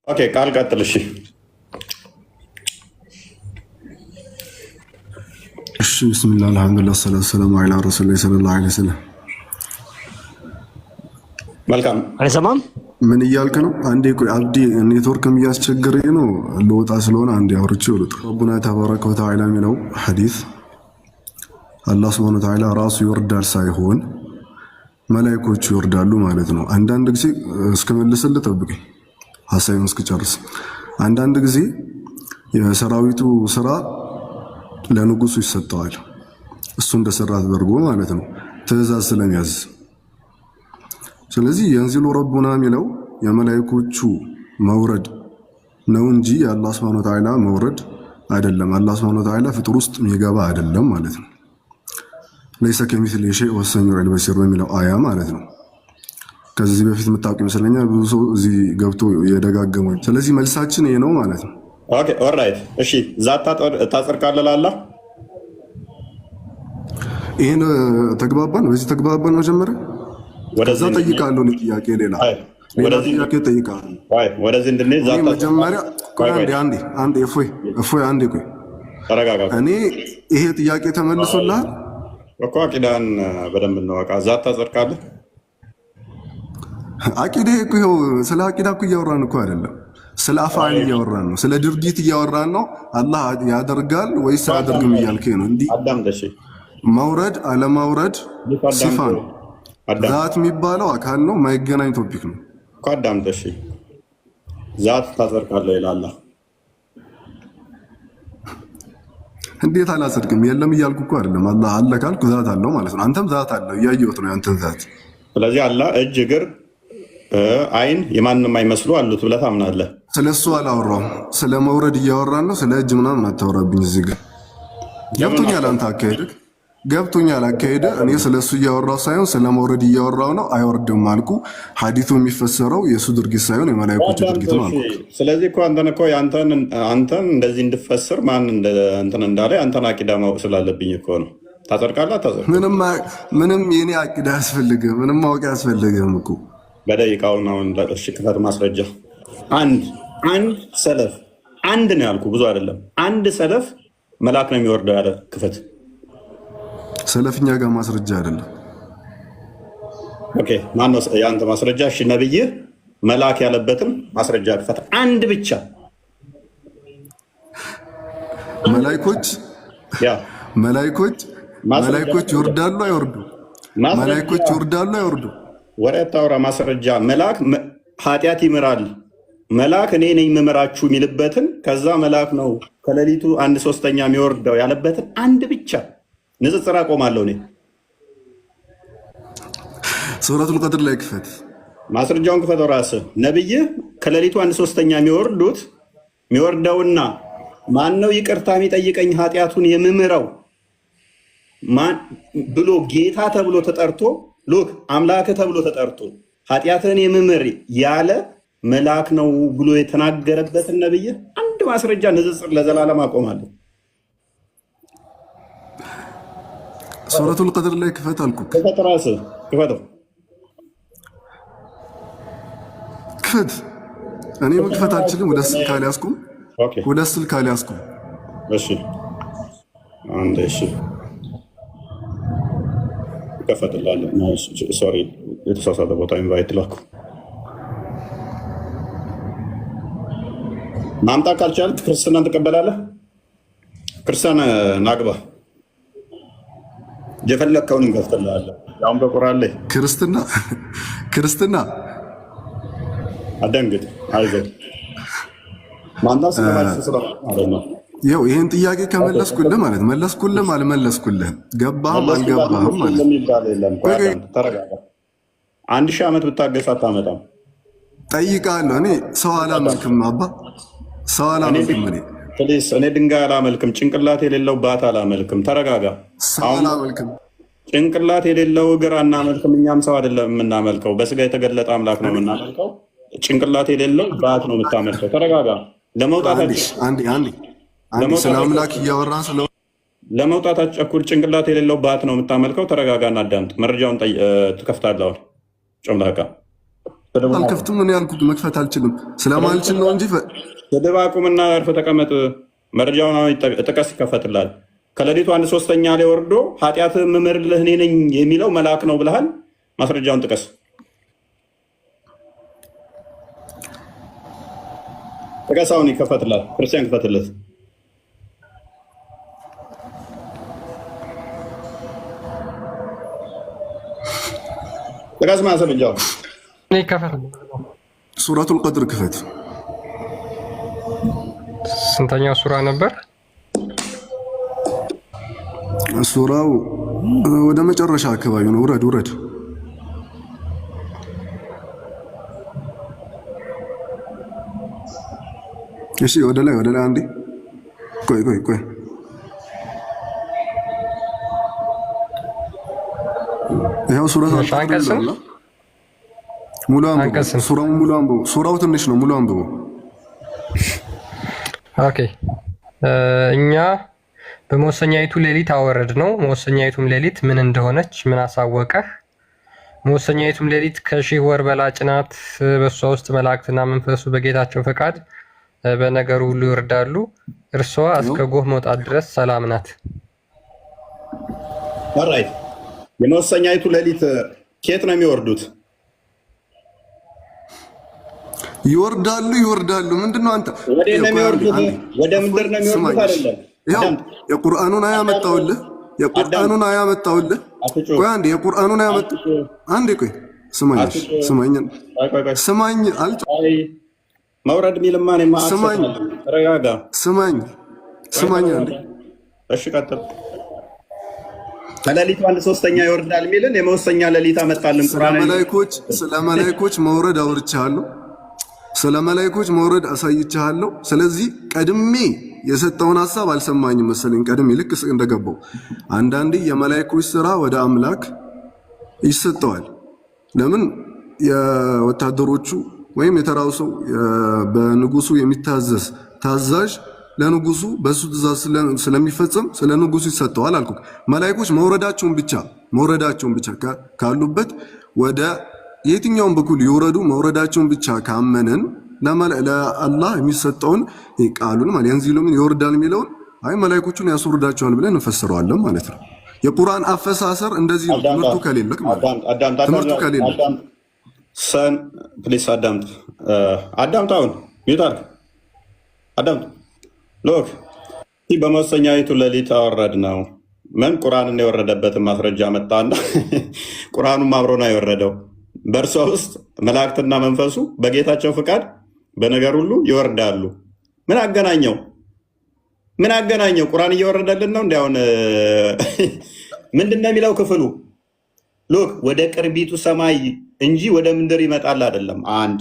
ኦኬ ቃል ቀጥል። እሺ ቢስሚላህ አልሐምዱሊላህ ሰላቱ ሰላሙ ዐላ ረሱሊላህ ሰለላሁ ዐለይሂ ወሰለም። መልካም አይሰማም። ምን እያልክ ነው? አንዴ ቆይ አብዲ፣ ኔትወርክም እያስቸገረኝ ነው። ልወጣ ስለሆነ አንዴ አውርቼ ልውጣ። ረቡና ተባረከ ወተዓላ የሚለው ሐዲስ አላህ ሱብሓነሁ ወተዓላ ራሱ ይወርዳል ሳይሆን መላእክቶቹ ይወርዳሉ ማለት ነው። አንዳንድ ጊዜ እስከመልስልህ ጠብቀኝ፣ ሐሳቤን እስክጨርስ። አንዳንድ ጊዜ የሰራዊቱ ስራ ለንጉሱ ይሰጠዋል፣ እሱ እንደሰራ ተደርጎ ማለት ነው፣ ትእዛዝ ስለሚያዝ። ስለዚህ የንዚሉ ረቡና የሚለው የመላእክቶቹ መውረድ ነው እንጂ የአላህ ሱብሓነሁ ወተዓላ መውረድ አይደለም። አላህ ሱብሓነሁ ወተዓላ ፍጡር ውስጥ የሚገባ አይደለም ማለት ነው። ለይሰ ከሚስሊሂ ሸይእ ወሰሚዑል በሲር የሚለው አያ ማለት ነው። ከዚህ በፊት የምታውቁ ይመስለኛል ብዙ ሰው እዚህ ገብቶ የደጋገመው። ስለዚህ መልሳችን ይሄ ነው ማለት ነው። ኦኬ ኦልራይት። እሺ ዛታ ታጸድቃለህ አላህ። ይሄን ተግባባን፣ በዚህ ተግባባን። መጀመሪያ ወደዛ ጠይቃለሁ ነው ጥያቄ፣ ሌላ ጥያቄ ጠይቃለሁ። ወደዚህ እንድንሄድ ዛታ መጀመሪያ አንዴ እፎይ አንዴ ቆይ ተረጋጋ። እኔ ይሄ ጥያቄ ተመልሶልሃል እኮ አቂዳን በደንብ እናወቃ። ዛታ ታጸድቃለህ። አቂዳ እኮ ይኸው ስለ አቂዳ እኮ እያወራን እኮ አይደለም፣ ስለ አፋል እያወራን ነው፣ ስለ ድርጊት እያወራን ነው። አላህ ያደርጋል ወይስ አያደርግም እያልከኝ ነው። እንዲህ መውረድ አለማውረድ ሲፋ ነው። ዛት የሚባለው አካል ነው፣ ማይገናኝ ቶፒክ ነው እኮ። አዳምጠሽ ዛት ታጸድቃለህ ይላል። እንዴት አላጸድቅም? የለም እያልኩ እኮ አይደለም። አላህ አለ ካልኩ ዛት አለው ማለት ነው። አንተም ዛት አለው እያየሁት ነው ያንተን ዛት። ስለዚህ አላህ እጅ፣ እግር፣ አይን የማንም አይመስሉ አሉት ብለህ ታምናለህ። ስለ እሱ አላወራሁም። ስለ መውረድ እያወራን ነው። ስለ እጅ ምናምን አታወራብኝ። እዚህ ጋር ገብቶኛል። አንተ አካሄድህ ገብቶኛል። አካሄድህ እኔ ስለ እሱ እያወራሁ ሳይሆን ስለ መውረድ እያወራሁ ነው። አይወርድም አልኩ። ሐዲሱ የሚፈሰረው የእሱ ድርጊት ሳይሆን የመላእክቶቹ ድርጊት ነው አልኩ። ስለዚህ እኮ አንተን እኮ አንተን እንደዚህ እንድፈስር ማን እንትን እንዳለ አንተን አቂዳ ማወቅ ስላለብኝ እኮ ነው። ታጸድቃለህ አታጸድቅም? ምንም የኔ አቂዳ አያስፈልግም። ምንም ማወቅ አያስፈልግም እኮ በደቂቃውን አሁን እሺ፣ ክፈት ማስረጃ። አንድ ሰለፍ አንድ ነው ያልኩ፣ ብዙ አይደለም። አንድ ሰለፍ መልአክ ነው የሚወርደው ያለ ክፈት። ሰለፍኛ ጋር ማስረጃ አይደለም። ኦኬ ማነው የአንተ ማስረጃ? እሺ ነብይ መልአክ ያለበትም ማስረጃ ክፈት። አንድ ብቻ። መላእክቶች ይወርዳሉ አይወርዱ? መላእክቶች ይወርዳሉ አይወርዱ? ወሬ አታውራ። ማስረጃ። መልአክ ኃጢአት ይምራል። መልአክ እኔ ነኝ የምምራችሁ የሚልበትን፣ ከዛ መልአክ ነው ከሌሊቱ 1/3 የሚወርደው ያለበትን አንድ ብቻ ንጽጽር አቆማለሁ እኔ። ሱረቱል ቀድር ላይ ክፈት፣ ማስረጃውን ክፈተው ራስህ። ነብይ ከሌሊቱ 1/3 የሚወርደውና ማን ነው ይቅርታ የሚጠይቀኝ ኃጢአቱን የምምረው ማን ብሎ ጌታ ተብሎ ተጠርቶ ሉክ አምላክ ተብሎ ተጠርቶ ኃጢአትን የምምር ያለ መልአክ ነው ብሎ የተናገረበትን ነብይ አንድ ማስረጃ ንጽጽር ለዘላለም አቆማለሁ። ሱረቱል ቀድር ላይ ክፈት አልኩህ። ክፈት ራስህ ክፈተው። ክፈት። እኔ መክፈት አልችልም። ወደ ስልክ አልያዝኩም። እሺ አንዴ እሺ ከፈትላለህ። ሶሪ የተሳሳተ ቦታ ኢንቫይት ላኩ። ማምጣት ካልቻልክ ክርስትናን ትቀበላለህ። ክርስቲያን ናግባ የፈለግከውን እንከፍትልሃለን። ያውም በቁርአን ላይ ክርስትና አደንግጥ አይዘህ ማንዳ ስለማለት ነው። ይኸው ይህን ጥያቄ ከመለስኩልህ ማለት መለስኩልህም አልመለስኩልህም ገባህም አልገባህም ማለት ተረጋጋ። 1000 ዓመት ብታገስ አታመጣም። ጠይቃለሁ። እኔ ሰው አላመልክም አባ፣ ሰው አላመልክም። እኔ ድንጋይ አላመልክም። ጭንቅላት የሌለው ባት አላመልክም። ተረጋጋ። ሰው አላመልክም። ጭንቅላት የሌለው እግር አናመልክም። እኛም ሰው አይደለም የምናመልከው፣ በስጋ የተገለጠ አምላክ ነው የምናመልከው። ጭንቅላት የሌለው ባት ነው የምታመልከው። ተረጋጋ። ለመውጣት ስለ አምላክ እያወራን ስለሆነ ለመውጣት አትቸኩል። ጭንቅላት የሌለው ባት ነው የምታመልከው። ተረጋጋና አዳምጥ። መረጃውን ትከፍታለህ። ጨምላቃ አልከፍትም። ምን ያልኩት መክፈት አልችልም ስለማልችል ነው እንጂ ስድብ አቁምና አርፈህ ተቀመጥ። መረጃውን ጥቀስ፣ ይከፈትላል። ከሌሊቱ 1/3 ላይ ወርዶ ኃጢአትህን የምምርልህ እኔ ነኝ የሚለው መልአክ ነው ብለሃል። ማስረጃውን ጥቀስ። ጥቀሳውን ይከፈትላል። ክርስቲያን ክፈትለት። ጥቀስ ማስረጃው ሱረቱል ቀድር ክፈት። ስንተኛው ሱራ ነበር? ሱራው ወደ መጨረሻ አካባቢ ነው። ውረድ ውረድ። እሺ ወደ ላይ አንዴ። ቆይ ይሄው ሱራው ሙሉ አንብበው። ሱራው ሙሉ አንብበው። ሱራው ትንሽ ነው፣ ሙሉ አንብበው። ኦኬ እኛ በመወሰኛይቱ ሌሊት አወረድ ነው። መወሰኛይቱም ሌሊት ምን እንደሆነች ምን አሳወቀህ? መወሰኛይቱም ሌሊት ከ1000 ወር በላጭ ናት። በእሷ ውስጥ መላእክትና መንፈሱ በጌታቸው ፈቃድ በነገሩ ሁሉ ይወርዳሉ። እርሷ እስከ ጎህ መውጣት ድረስ ሰላም ናት። ኦልራይት። የመወሰኛይቱ ሌሊት ከየት ነው የሚወርዱት? ይወርዳሉ። ምንድነው አንተ ወደ ምድር ነው የሚወርዱት አይደለም? ያው የቁርአኑን አያመጣውልህ። ቆይ አንዴ የቁርአኑን አያመጣው። አንዴ ቆይ ስማኝ መውረድ ሚልማ ነው ማለት ረጋጋ። ስማኝ አንዴ። እሺ ቀጥል። ከሌሊቱ 1/3 ይወርዳል ሚልን የመወሰኛ ሌሊት አመጣልን ቁርአን። ስለ መላእክቶች መውረድ አውርቻለሁ። ስለ መላእክቶች መውረድ አሳይቻለሁ። ስለዚህ ቀድሜ የሰጠውን ሐሳብ አልሰማኝም መሰለኝ። ቀድሜ ልክ እንደገባው አንዳንዴ የመላእክቶች ስራ ወደ አምላክ ይሰጠዋል። ለምን የወታደሮቹ ወይም የተራው ሰው በንጉሱ የሚታዘዝ ታዛዥ ለንጉሱ በሱ ትእዛዝ ስለሚፈጸም ስለ ንጉሱ ይሰጠዋል አልኩ። መላእክቶች መውረዳቸውን ብቻ ካሉበት ወደ የትኛውም በኩል ይወረዱ መውረዳቸውን ብቻ ካመነን ለአላህ የሚሰጠውን ቃሉን ማለት የንዚሉ ምን ይወርዳል የሚለውን አይ መላእክቶቹን ያስወርዳቸዋል ብለን እንፈስረዋለን ማለት ነው። የቁርአን አፈሳሰር እንደዚህ ነው። ትምህርቱ ከሌለክ ፕሊስ አዳምጥ። አሁን ይታርክ አዳምጥ። ሎክ በመወሰኛይቱ ሌሊት አወረድ ነው። ምን ቁርአንን የወረደበትን ማስረጃ መጣና ቁርአኑም አብሮ ነው የወረደው። በእርሷ ውስጥ መላእክትና መንፈሱ በጌታቸው ፍቃድ በነገር ሁሉ ይወርዳሉ። ምን አገናኘው? ቁርአን እየወረደልን ነው። እንዲያውን ምንድን ነው የሚለው ክፍሉ? ሎክ ወደ ቅርቢቱ ሰማይ እንጂ ወደ ምድር ይመጣል አይደለም። አንድ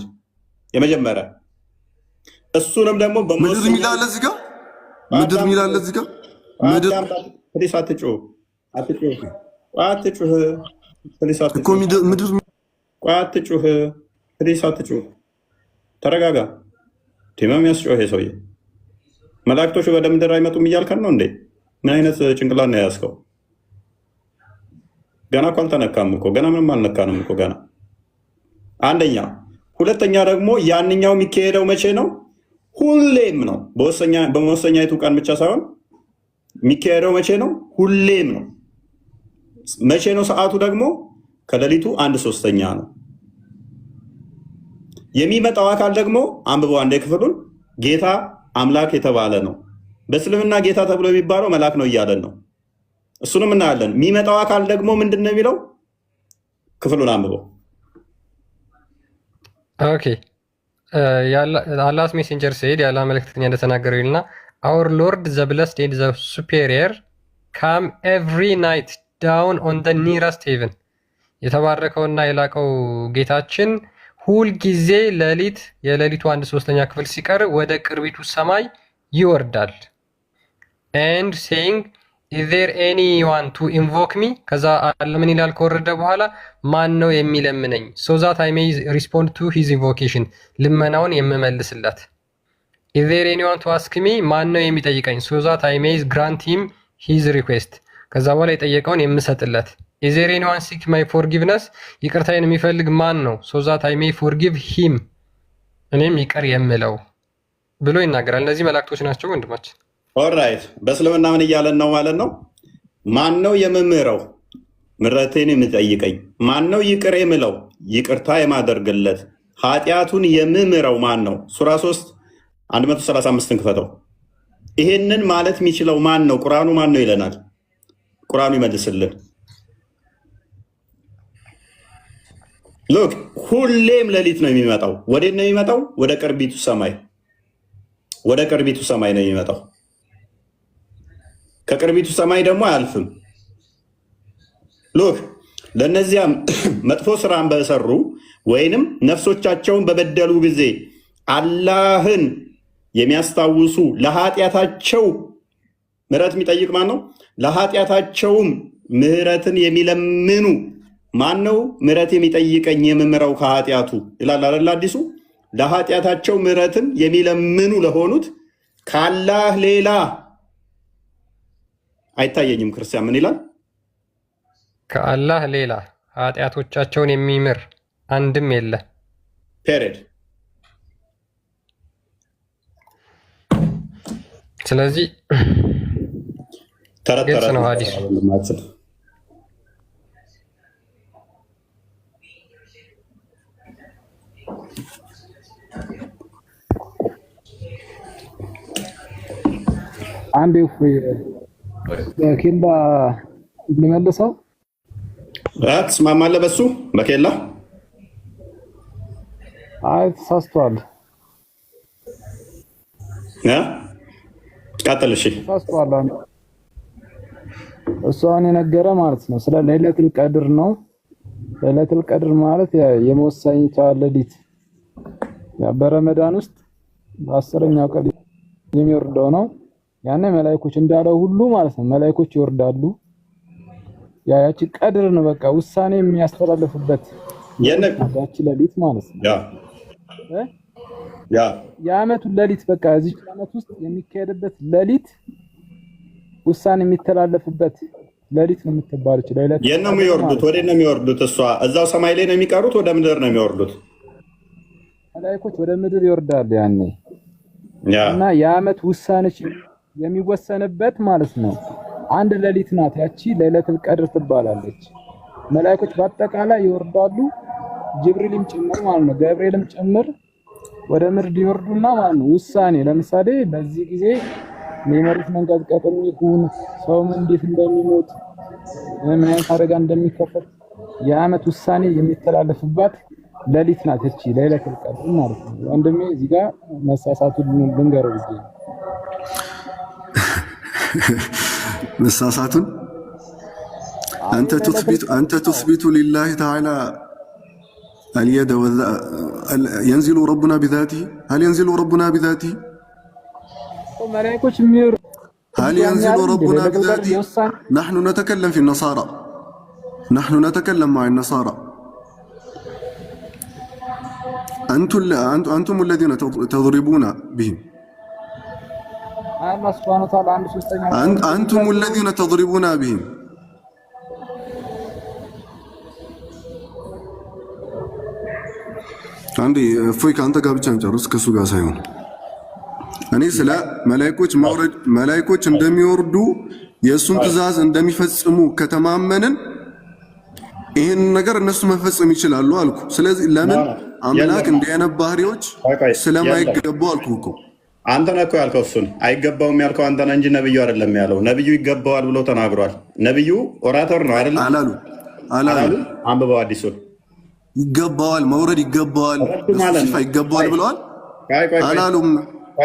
የመጀመሪያ እሱንም ደግሞ ምድር ሚላለ እዚህ ጋር ምድር አትጩህ። ተረጋጋ። ቲማም ያስጮህ ሰውዬ። መላእክቶቹ ወደ ምድር አይመጡም እያልከን ነው እንዴ? ምን አይነት ጭንቅላት ነው የያዝከው? ገና እኮ አልተነካም እኮ ገና ምንም አልነካንም እኮ ገና። አንደኛ። ሁለተኛ ደግሞ ያንኛው የሚካሄደው መቼ ነው? ሁሌም ነው። በመወሰኛይቱ ቀን ብቻ ሳይሆን የሚካሄደው መቼ ነው? ሁሌም ነው። መቼ ነው? ሰዓቱ ደግሞ ከሌሊቱ 1/3 ነው። የሚመጣው አካል ደግሞ አንብበው አንዴ ክፍሉን። ጌታ አምላክ የተባለ ነው። በእስልምና ጌታ ተብሎ የሚባለው መልአክ ነው እያለን ነው። እሱንም እናያለን። የሚመጣው አካል ደግሞ ምንድን ነው የሚለው? ክፍሉን አንብበው። ኦኬ አላህስ ሜሴንጀር ሲሄድ ያለ መልእክተኛ እንደተናገረው ይልና አወር ሎርድ ዘ ብለስድ ኤንድ ዘ ሱፔሪየር ካም ኤቭሪ ናይት ዳውን ኦን ዘ ኒረስት ሄቨን። የተባረከውና የላቀው ጌታችን ሁልጊዜ የሌሊቱ 1/3 ክፍል ሲቀር ወደ ቅርቢቱ ሰማይ ይወርዳል። ኤንድ ሴይንግ ኢዝ ዜር ኤኒዋን ቱ ኢንቮክ ሚ። ከዛ አለ ምን ይላል ከወረደ በኋላ ማን ነው የሚለምነኝ? ሶ ዛት አይ ሜይ ሪስፖንድ ቱ ሂዝ ኢንቮኬሽን፣ ልመናውን የምመልስላት። ኢዝ ዜር ኤኒዋን ቱ አስክ ሚ፣ ማን ነው የሚጠይቀኝ? ሶ ዛት አይ ሜይ ግራንት ሂም ሂዝ ሪኩዌስት፣ ከዛ በኋላ የጠየቀውን የምሰጥለት። ኢዝ ዜር ኤኒዋን ሲክ ማይ ፎርጊቭነስ? ይቅርታዬን የሚፈልግ ማን ነው? ሶ ዛት አይ ሜይ ፎርጊቭ ሂም፣ እኔም ይቅር የምለው ብሎ ይናገራል። እነዚህ መላእክቶች ናቸው ወንድማችን። ኦራይት በእስልምና ምን እያለን ነው ማለት ነው? ማን ነው የምምረው? ምሕረቴን የሚጠይቀኝ ማን ነው? ይቅር የምለው ይቅርታ የማደርግለት ኃጢአቱን የምምረው ማን ነው? ሱራ 3 135ን ክፈተው። ይሄንን ማለት የሚችለው ማን ነው? ቁርአኑ ማን ነው ይለናል። ቁርአኑ ይመልስልን። ሎክ ሁሌም ሌሊት ነው የሚመጣው። ወዴት ነው የሚመጣው? ወደ ቅርቢቱ ሰማይ፣ ወደ ቅርቢቱ ሰማይ ነው የሚመጣው። ከቅርቢቱ ሰማይ ደግሞ አያልፍም። ሎክ ለእነዚያም መጥፎ ስራን በሰሩ ወይንም ነፍሶቻቸውን በበደሉ ጊዜ አላህን የሚያስታውሱ ለኃጢአታቸው ምህረት የሚጠይቅ ማን ነው? ለኃጢአታቸውም ምህረትን የሚለምኑ ማን ነው? ምህረት የሚጠይቀኝ የምምረው ከኃጢአቱ ይላል አይደል አዲሱ። ለኃጢአታቸው ምህረትን የሚለምኑ ለሆኑት ከአላህ ሌላ አይታየኝም። ክርስቲያን ምን ይላል? ከአላህ ሌላ ኃጢአቶቻቸውን የሚምር አንድም የለ። ፔሬድ። ስለዚህ ግልጽ ነው ሐዲሱ። አንዴ በኬላ ልመልሰው። ትስማማለህ በሱ በኬላ? አይ ተሳስቷል። ቀጥል። እሺ ተሳስቷል። እሷን የነገረ ማለት ነው ስለ ለይለቱል ቀድር ነው። ለይለቱል ቀድር ማለት የመወሰኝቷ ሌሊት በረመዳን ውስጥ በ10ኛው ቀን የሚወርደው ነው። ያኔ መላእክቶች እንዳለው ሁሉ ማለት ነው መላእክቶች ይወርዳሉ። ያቺ ቀድር ነው በቃ ውሳኔ የሚያስተላልፉበት ያቺ ሌሊት ማለት ነው። የዓመቱ ሌሊት በቃ እዚህ ዓመት ውስጥ የሚካሄድበት ሌሊት ውሳኔ የሚተላለፍበት ሌሊት ነው የምትባለች ሌሊት። የት ነው የሚወርዱት? ወዴት ነው የሚወርዱት? እሷ እዛው ሰማይ ላይ ነው የሚቀሩት? ወደ ምድር ነው የሚወርዱት? መላእክቶች ወደ ምድር ይወርዳሉ ያኔ እና የዓመት ውሳኔ የሚወሰንበት ማለት ነው። አንድ ሌሊት ናት ያቺ ለይለቱል ቀድር ትባላለች። መላእክቶች በአጠቃላይ ይወርዳሉ፣ ጅብሪልም ጭምር ማለት ነው፣ ገብርኤልም ጭምር ወደ ምድር ይወርዱና ማለት ነው ውሳኔ ለምሳሌ በዚህ ጊዜ የመሬት መንቀጥቀጥም ይሁን ሰውም እንዴት እንደሚሞት ምን አይነት አደጋ እንደሚከሰት የዓመት ውሳኔ የሚተላለፍባት ሌሊት ናት እቺ ለይለቱል ቀድር ማለት ነው። ወንድሜ እዚህ ጋር መሳሳቱን ልንገረው ብዬ መሳሳቱን አንተ تثبت لله تعالى اليد ينزل ربنا بذاته هل ينزل ربنا بذاته ملائكة هل ينزل ربنا بذاته نحن نتكلم في النصارى نحن نتكلم مع النصارى أنتم الذين تضربون بهم أنتم الذين تضربون بهم አንዴ እፎይ ከአንተ ጋር ብቻ እንጨርስ ከሱ ጋር ሳይሆን እኔ ስለ መላእክቶች እንደሚወርዱ የእሱን ትእዛዝ እንደሚፈጽሙ ከተማመንን ይህን ነገር እነሱ መፈጸም ይችላሉ አልኩ። ስለዚህ ለምን አምላክ እንዲህ አይነት ባህሪዎች ስለማይገቡ አልኩ እኮ። አንተ ነህ እኮ ያልከው እሱን አይገባውም ያልከው አንተ ነህ እንጂ ነብዩ አይደለም ያለው። ነብዩ ይገባዋል ብሎ ተናግሯል። ነብዩ ኦራተር ነው አይደል? አላሉ። አንብበው አዲሱን ይገባዋል መውረድ ይገባዋል ሲፋ ይገባዋል ብለዋል አላሉም።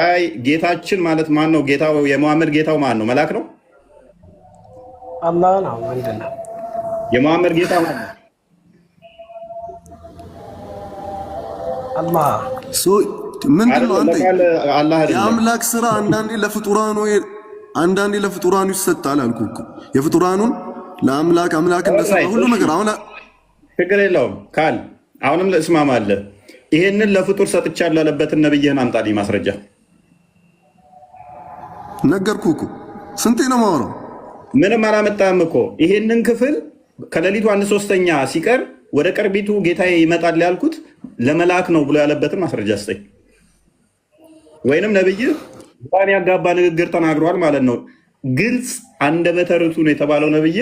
አይ ጌታችን ማለት ማን ነው? ጌታው የሙሐመድ ጌታው ማን ነው? መልአክ ነው? አላህ ነው። ምንድነው የሙሐመድ ጌታ ማን ነው? አላህ ምንድነው? አንተ የአምላክ ስራ አንዳንዴ ለፍጡራኑ ይሰጣል አልኩ እኮ። የፍጡራኑን ለአምላክ እንደሰራ ሁሉ ነገር አሁን ችግር የለውም ካል አሁንም ለእስማማለህ። ይሄንን ለፍጡር ሰጥቻለሁ ያለበትን ነብይህን አምጣልኝ ማስረጃ። ነገርኩህ እኮ ስንቴ ነው የማወራው? ምንም አላመጣም እኮ ይሄንን ክፍል ከሌሊቱ 1/3 ሲቀር ወደ ቅርቢቱ ጌታዬ ይመጣል ያልኩት ለመልአክ ነው ብሎ ያለበትን ማስረጃ ስጠኝ። ወይንም ነብይ ባን ያጋባ ንግግር ተናግሯል ማለት ነው። ግልጽ አንደበተ ርቱዕ ነው የተባለው ነብይ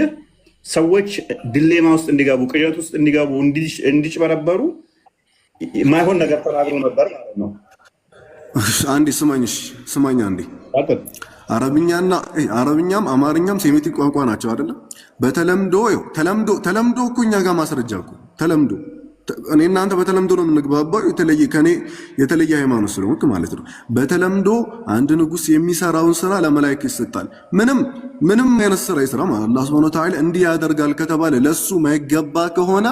ሰዎች ድሌማ ውስጥ እንዲገቡ፣ ቅዠት ውስጥ እንዲገቡ፣ እንዲጭበረበሩ የማይሆን ነገር ተናግሮ ነበር ማለት ነው። አንዴ ስማኝ አንዴ። አረብኛም አማርኛም ሴሜቲክ ቋንቋ ናቸው አይደለም? ተለምዶ እኮ እኛ ጋር ማስረጃ እኮ ተለምዶ እኔ እናንተ በተለምዶ ነው የምንግባባው። የተለየ ሃይማኖት ስለሆንክ ማለት ነው። በተለምዶ አንድ ንጉስ የሚሰራውን ስራ ለመላእክት ይሰጣል። ምንም አይነት ስራ ይስራ ማለት አላህ Subhanahu Wa Ta'ala እንዲህ ያደርጋል ከተባለ ለሱ ማይገባ ከሆነ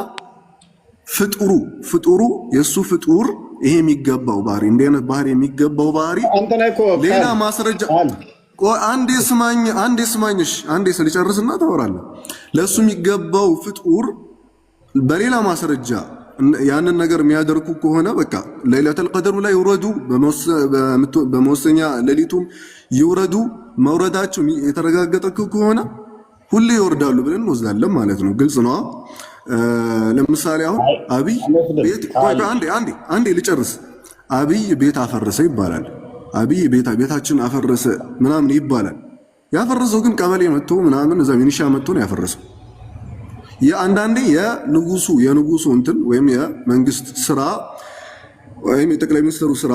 ፍጡሩ የሱ ፍጡር ይሄ የሚገባው ባህሪ እንዲህ አይነት ባህሪ የሚገባው ባህሪ ሌላ ማስረጃ አንዴ ስማኝሽ አንዴ ስልጨርስና ታወራለህ። ለሱ የሚገባው ፍጡር በሌላ ማስረጃ ያንን ነገር የሚያደርጉ ከሆነ በቃ ለይለቱል ቀድር ላይ ይውረዱ፣ በመወሰኛ ሌሊቱም ይውረዱ። መውረዳቸው የተረጋገጠ ከሆነ ሁሌ ይወርዳሉ ብለን እንወስዳለን ማለት ነው። ግልጽ ነው። ለምሳሌ አሁን አብይ ቤት አንዴ ልጨርስ። አብይ ቤት አፈረሰ ይባላል። አብይ ቤታችን አፈረሰ ምናምን ይባላል። ያፈረሰው ግን ቀበሌ መጥቶ ምናምን እዛ ሚኒሻ መጥቶ ነው ያፈረሰው። የአንዳንዴ የንጉሱ እንትን ወይም የመንግስት ስራ ወይም የጠቅላይ ሚኒስትሩ ስራ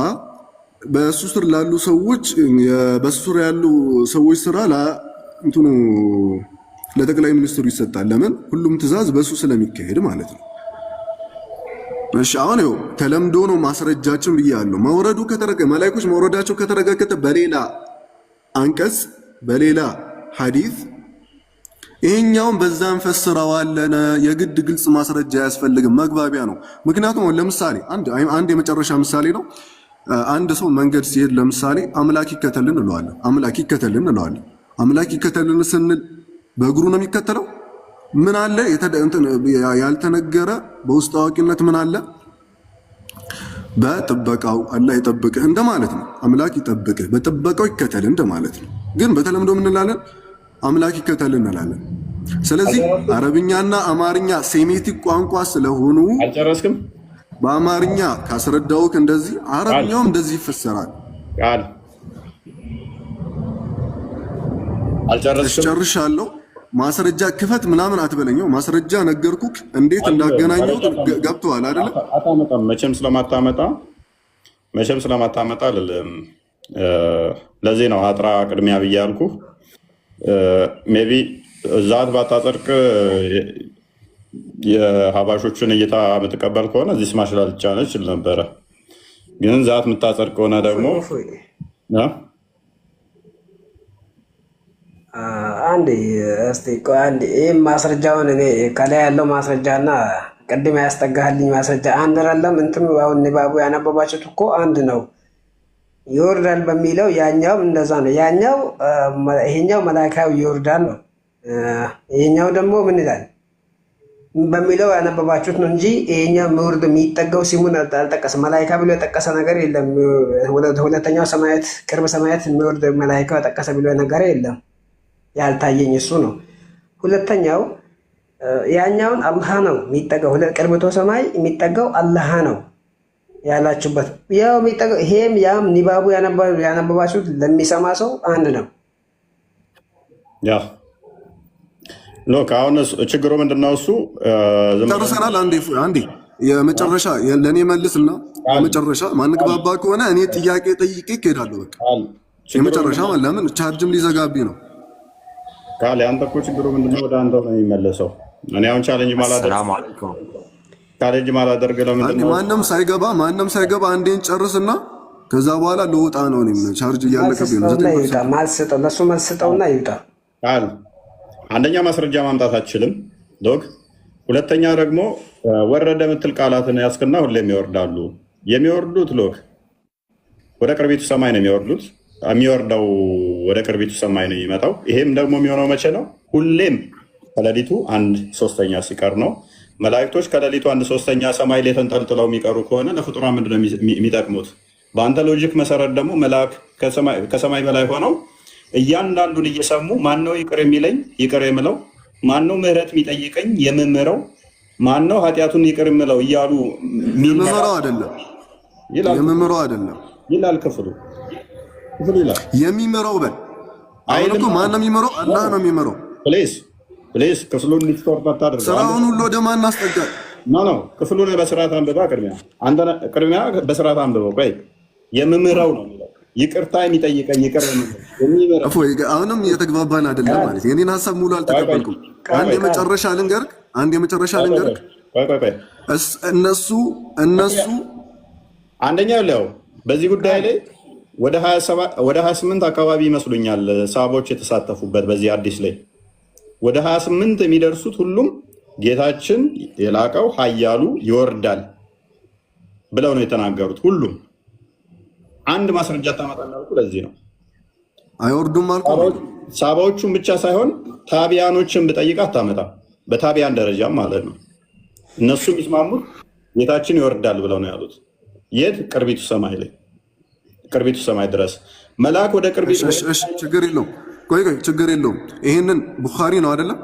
በሱ ስር ላሉ ሰዎች በሱ ስር ያሉ ሰዎች ስራ እንትኑ ለጠቅላይ ሚኒስትሩ ይሰጣል። ለምን? ሁሉም ትዕዛዝ በሱ ስለሚካሄድ ማለት ነው። እሺ አሁን ይኸው ተለምዶ ነው ማስረጃችን ብያለሁ። መላእክቶች መውረዳቸው ከተረጋገጠ በሌላ አንቀጽ በሌላ ሐዲስ ይሄኛውን በዛን ፈስረዋለን። የግድ ግልጽ ማስረጃ አያስፈልግም፣ መግባቢያ ነው። ምክንያቱም ለምሳሌ አንድ የመጨረሻ ምሳሌ ነው። አንድ ሰው መንገድ ሲሄድ ለምሳሌ አምላክ ይከተልን እንለዋለን። አምላክ ይከተልን ስንል በእግሩ ነው የሚከተለው? ምን አለ ያልተነገረ በውስጥ አዋቂነት ምን አለ? በጥበቃው አላህ ይጠብቅህ እንደማለት ነው። አምላክ ይጠብቅህ በጥበቃው ይከተል እንደማለት ነው። ግን በተለምዶ ምን እንላለን? አምላክ ይከተል እንላለን። ስለዚህ አረብኛና አማርኛ ሴሜቲክ ቋንቋ ስለሆኑ አልጨረስክም? በአማርኛ ካስረዳውክ እንደዚህ አረብኛውም እንደዚህ ይፈሰራል። አልጨረስክም? ጨርሻለሁ። ማስረጃ ክፈት ምናምን አትበለኛው። ማስረጃ ነገርኩክ እንዴት እንዳገናኘው ገብቶሃል አይደለ? አታመጣም። መቼም ስለማታመጣ አይደለም። ለዚህ ነው አጥራ ቅድሚያ ብዬ ያልኩህ። ሜቢ ዛት ባታጸድቅ የሀባሾችን እይታ የምትቀበል ከሆነ እዚህ ስማሽ ላልቻለ ይችል ነበረ። ግን ዛት የምታጸድቅ ከሆነ ደግሞ ይህም ማስረጃውን እኔ ከላይ ያለው ማስረጃና ቅድም ያስጠጋህልኝ ማስረጃ አንድ አይደለም። እንትኑ አሁን ንባቡ ያነበባችሁት እኮ አንድ ነው። ይወርዳል በሚለው ያኛውም እንደዛ ነው። ይሄኛው መላእክታዊ ይወርዳል ነው። ይሄኛው ደግሞ ምን ይላል በሚለው ያነበባችሁት ነው እንጂ ይሄኛው ምውርድ የሚጠጋው ሲሙን አልጠቀሰ። መላእክታ ብሎ የጠቀሰ ነገር የለም። ሁለተኛው ሰማያት ቅርብ ሰማያት የሚወርድ መላእክታ የጠቀሰ ብሎ ነገር የለም። ያልታየኝ እሱ ነው። ሁለተኛው ያኛውን አላህ ነው የሚጠጋው። ቅርብቶ ሰማይ የሚጠጋው አላህ ነው ያላችሁበት ያው የሚጠጋው ይሄም ያም ንባቡ ያነበባችሁት ለሚሰማ ሰው አንድ ነው። ያ ሎክ አሁን ችግሩ ምንድነው? እሱ ጨርሰናል። አንዴ የመጨረሻ ለእኔ መልስና የመጨረሻ ማንግባባ ከሆነ እኔ ጥያቄ ጠይቄ እሄዳለሁ። በቃ የመጨረሻ ለምን ቻርጅም ሊዘጋብኝ ነው። ካለ አንተ እኮ ችግሩ ምንድነው? ወደ አንተ ነው የሚመለሰው። እኔ አሁን ቻሌንጅ ማላደርግ ለምንድነው? ማንም ሳይገባ አንዴን ጨርስና ከዛ በኋላ ልወጣ ነው። እኔም ቻርጅ እያለቀብኝ ነው። ለሱ መልስ ስጠውና ይውጣ። አንደኛ ማስረጃ ማምጣት አትችልም ዶግ። ሁለተኛ ደግሞ ወረደ የምትል ቃላትን ያስክና ሁሌም ይወርዳሉ። የሚወርዱት ሎክ ወደ ቅርቢቱ ሰማይ ነው የሚወርዱት። የሚወርደው ወደ ቅርቢቱ ሰማይ ነው የሚመጣው። ይሄም ደግሞ የሚሆነው መቼ ነው? ሁሌም ከሌሊቱ 1/3 ሲቀር ነው። መላእክቶች ከሌሊቱ 1/3 ሰማይ ላይ ተንጠልጥለው የሚቀሩ ከሆነ ለፍጡራን ምንድነው የሚጠቅሙት? በአንተ ሎጂክ መሰረት ደግሞ መልአክ ከሰማይ በላይ ሆነው እያንዳንዱን እየሰሙ ማነው ይቅር የሚለኝ ይቅር የምለው፣ ማነው ምህረት የሚጠይቀኝ የምምረው፣ ማነው ኃጢአቱን ይቅር የምለው እያሉ የምምረው አይደለም የምምረው አይደለም ይላል ክፍሉ ይላል የሚምረው በል። አሁን እኮ ማን ነው የሚምረው? አላህ ነው የሚምረው። ፕሊዝ ክፍሉን ሊትወርድ አታድርግ። ስራውን ሁሉ ወደ ማን አስጠጋል? ኖ ክፍሉን በስርዓት አንብባ። ቅድሚያ በስርዓት አንብበው። ቆይ የምምረው ነው የሚለው ይቅርታ የሚጠይቀኝ ይቅር የሚምረው። አሁንም እየተግባባን አይደለም ማለት የኔን ሀሳብ ሙሉ አልተቀበልኩም። አንድ የመጨረሻ ልንገርህ እነሱ አንደኛው ለው በዚህ ጉዳይ ላይ ወደ 28 አካባቢ ይመስሉኛል ሰሃቦች የተሳተፉበት በዚህ አዲስ ላይ ወደ 28 የሚደርሱት ሁሉም ጌታችን የላቀው ኃያሉ ይወርዳል ብለው ነው የተናገሩት። ሁሉም አንድ ማስረጃ ታመጣላችሁ። ለዚህ ነው አይወርዱም አልኩ። ሰሃቦቹን ብቻ ሳይሆን ታቢያኖችን ብጠይቅ አታመጣም። በታቢያን ደረጃም ማለት ነው። እነሱ የሚስማሙት ጌታችን ይወርዳል ብለው ነው ያሉት። የት? ቅርቢቱ ሰማይ ላይ ቅርቢቱ ሰማይ ድረስ መልአክ ወደ ቅርቢቱ ችግር የለውም። ቆይ ችግር የለውም። ይሄንን ቡኻሪ ነው አይደለም?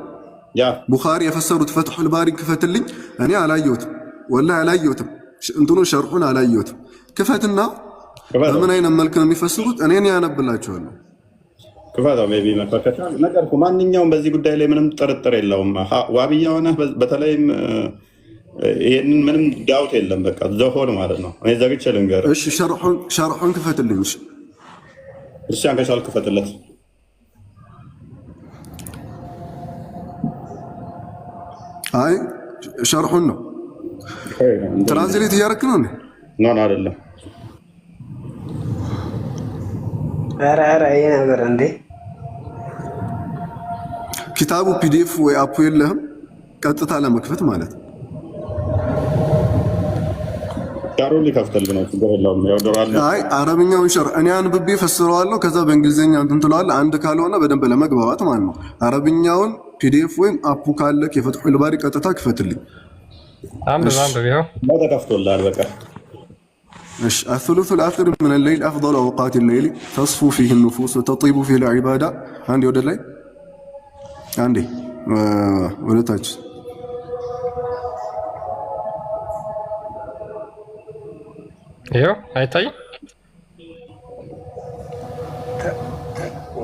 ያ ቡኻሪ የፈሰሩት ፈትሑል ባሪ ክፈትልኝ። እኔ አላየሁትም፣ ወላሂ አላየሁትም። እንትኑ ሸርሑን አላየሁትም። ክፈትና በምን አይነት መልክ ነው የሚፈስሩት? እኔ ያነብላችኋለሁ። ክፈታው ሜቢ መፈከታ ነገርኩ። ማንኛውም በዚህ ጉዳይ ላይ ምንም ጥርጥር የለውም። ዋብያ ሆነ በተለይም ይሄንን ምንም ዳውት የለም። በቃ ዘሆን ማለት ነው። እኔ ዘግቼ ልንገርህ። እሺ ሸርሑን ክፈትልኝ። እሺ ክርስቲያን ከቻል ክፈትለት። አይ ሸርሑን ነው ትራንስሌት እያደረክ ነው እንዴ? ኖ አይደለም። ኧረ ይሄ ነገር እንዴ ኪታቡ ፒዲኤፍ ወይ አፑ የለህም? ቀጥታ ለመክፈት ማለት ነው። ዳሩን ሊከፍተልህ ነው። ችግር የለውም። ያወደራል። አይ አረብኛውን ሸር እኔ አንብቤ ፈስረዋለሁ። ከዛ በእንግሊዝኛ እንትን ትለዋለህ። አንድ ካልሆነ በደንብ ለመግባባት ማለት ነው። አረብኛውን ፒዲኤፍ ወይም አፑ ካለክ የፈትሑል ባሪ ቀጥታ ክፈትልኝ። አንብብ ይኸው ተከፍቶልሃል። በቃ እሺ الثلث الآخر من الليل أفضل أوقات الليل تصفو فيه النفوس وتطيب فيه العبادة. عندي ወደ ላይ አንዴ ወደ ታች ይኸው አይታይም?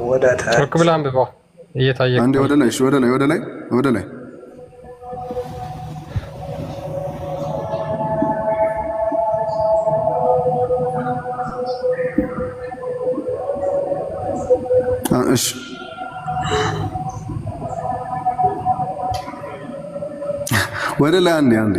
ወደ ታች ቶክ ብለህ አንብበው እየታየ አንዴ ወደ ላይ። እሺ ወደ ላይ እሺ ወደ ላይ አንዴ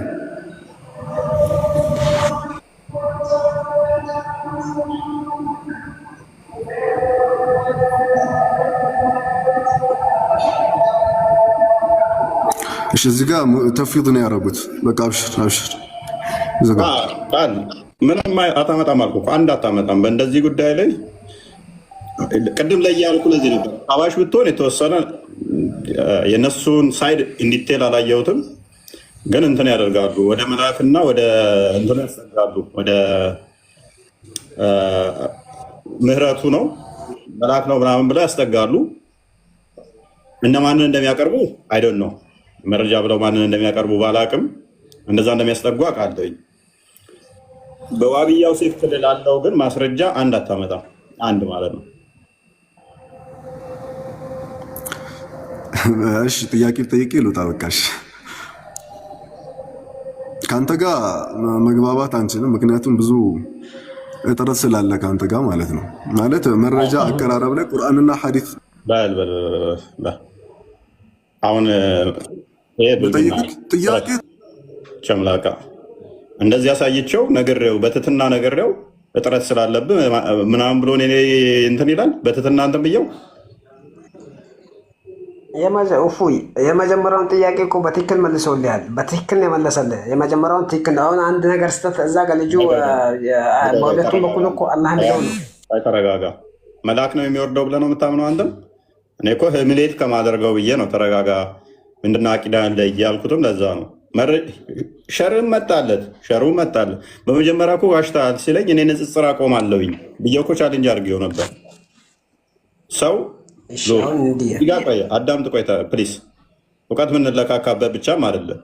እሺ እዚህ ጋር ተፍዊድ ነው ያደረጉት። በቃ አብሽር ዘጋ ምንም አታመጣም አልኩህ። አንድ አታመጣም በእንደዚህ ጉዳይ ላይ ቅድም ላይ ያልኩ ለዚህ ነበር። አባሽ ብትሆን የተወሰነ የነሱን ሳይድ ኢንዲቴል አላየሁትም፣ ግን እንትን ያደርጋሉ ወደ መልአክና ወደ እንትን ያስጠጋሉ። ወደ ምህረቱ ነው መልአክ ነው ምናምን ብለው ያስጠጋሉ። እነማንን እንደሚያቀርቡ አይዶን ነው መረጃ ብለው ማንን እንደሚያቀርቡ ባላቅም እንደዛ እንደሚያስጠጉ አውቃለሁኝ። በዋብያው ሴፍ ክልል አለው፣ ግን ማስረጃ አንድ አታመጣም። አንድ ማለት ነው። እሺ ጥያቄ ጠይቄ ልውጣ። በቃሽ ከአንተ ጋር መግባባት አንችልም፣ ምክንያቱም ብዙ እጥረት ስላለ ከአንተ ጋር ማለት ነው። ማለት መረጃ አቀራረብ ላይ ቁርአንና ሐዲስ አሁን ጥያቄ ጨምላቃ እንደዚህ ያሳየቸው ነግሬው በትትና ነግሬው እጥረት ስላለብህ ምናምን ብሎ እንትን ይላል። በትትና እንትን ብየው የመጀመሪያውን ጥያቄ እኮ በትክክል መልሶልሃል። በትክክል ነው የመለሰልህ። የመጀመሪያውን ትክክል። አሁን አንድ ነገር ስተት እዛ ጋር ልጁ በሁለቱም በኩል እኮ አላህ የሚለው ነው። ተረጋጋ። መልአክ ነው የሚወርደው ብለህ ነው የምታምነው አንተም? እኔ እኮ ህምሌት ከማደርገው ብዬ ነው። ተረጋጋ። ምንድን ነው አቂዳ እንደ እያልኩትም ለዛ ነው። ሸርም መጣለት፣ ሸሩ መጣለት። በመጀመሪያ እኮ ዋሽተሃል ሲለኝ እኔ ንጽጽር አቆማለሁኝ ብዬ እኮ ቻሌንጅ አድርጌው ነበር። ሰው አዳምጥ፣ ቆይ ፕሊስ። እውቀት ምንለካካበት ብቻም አይደለም።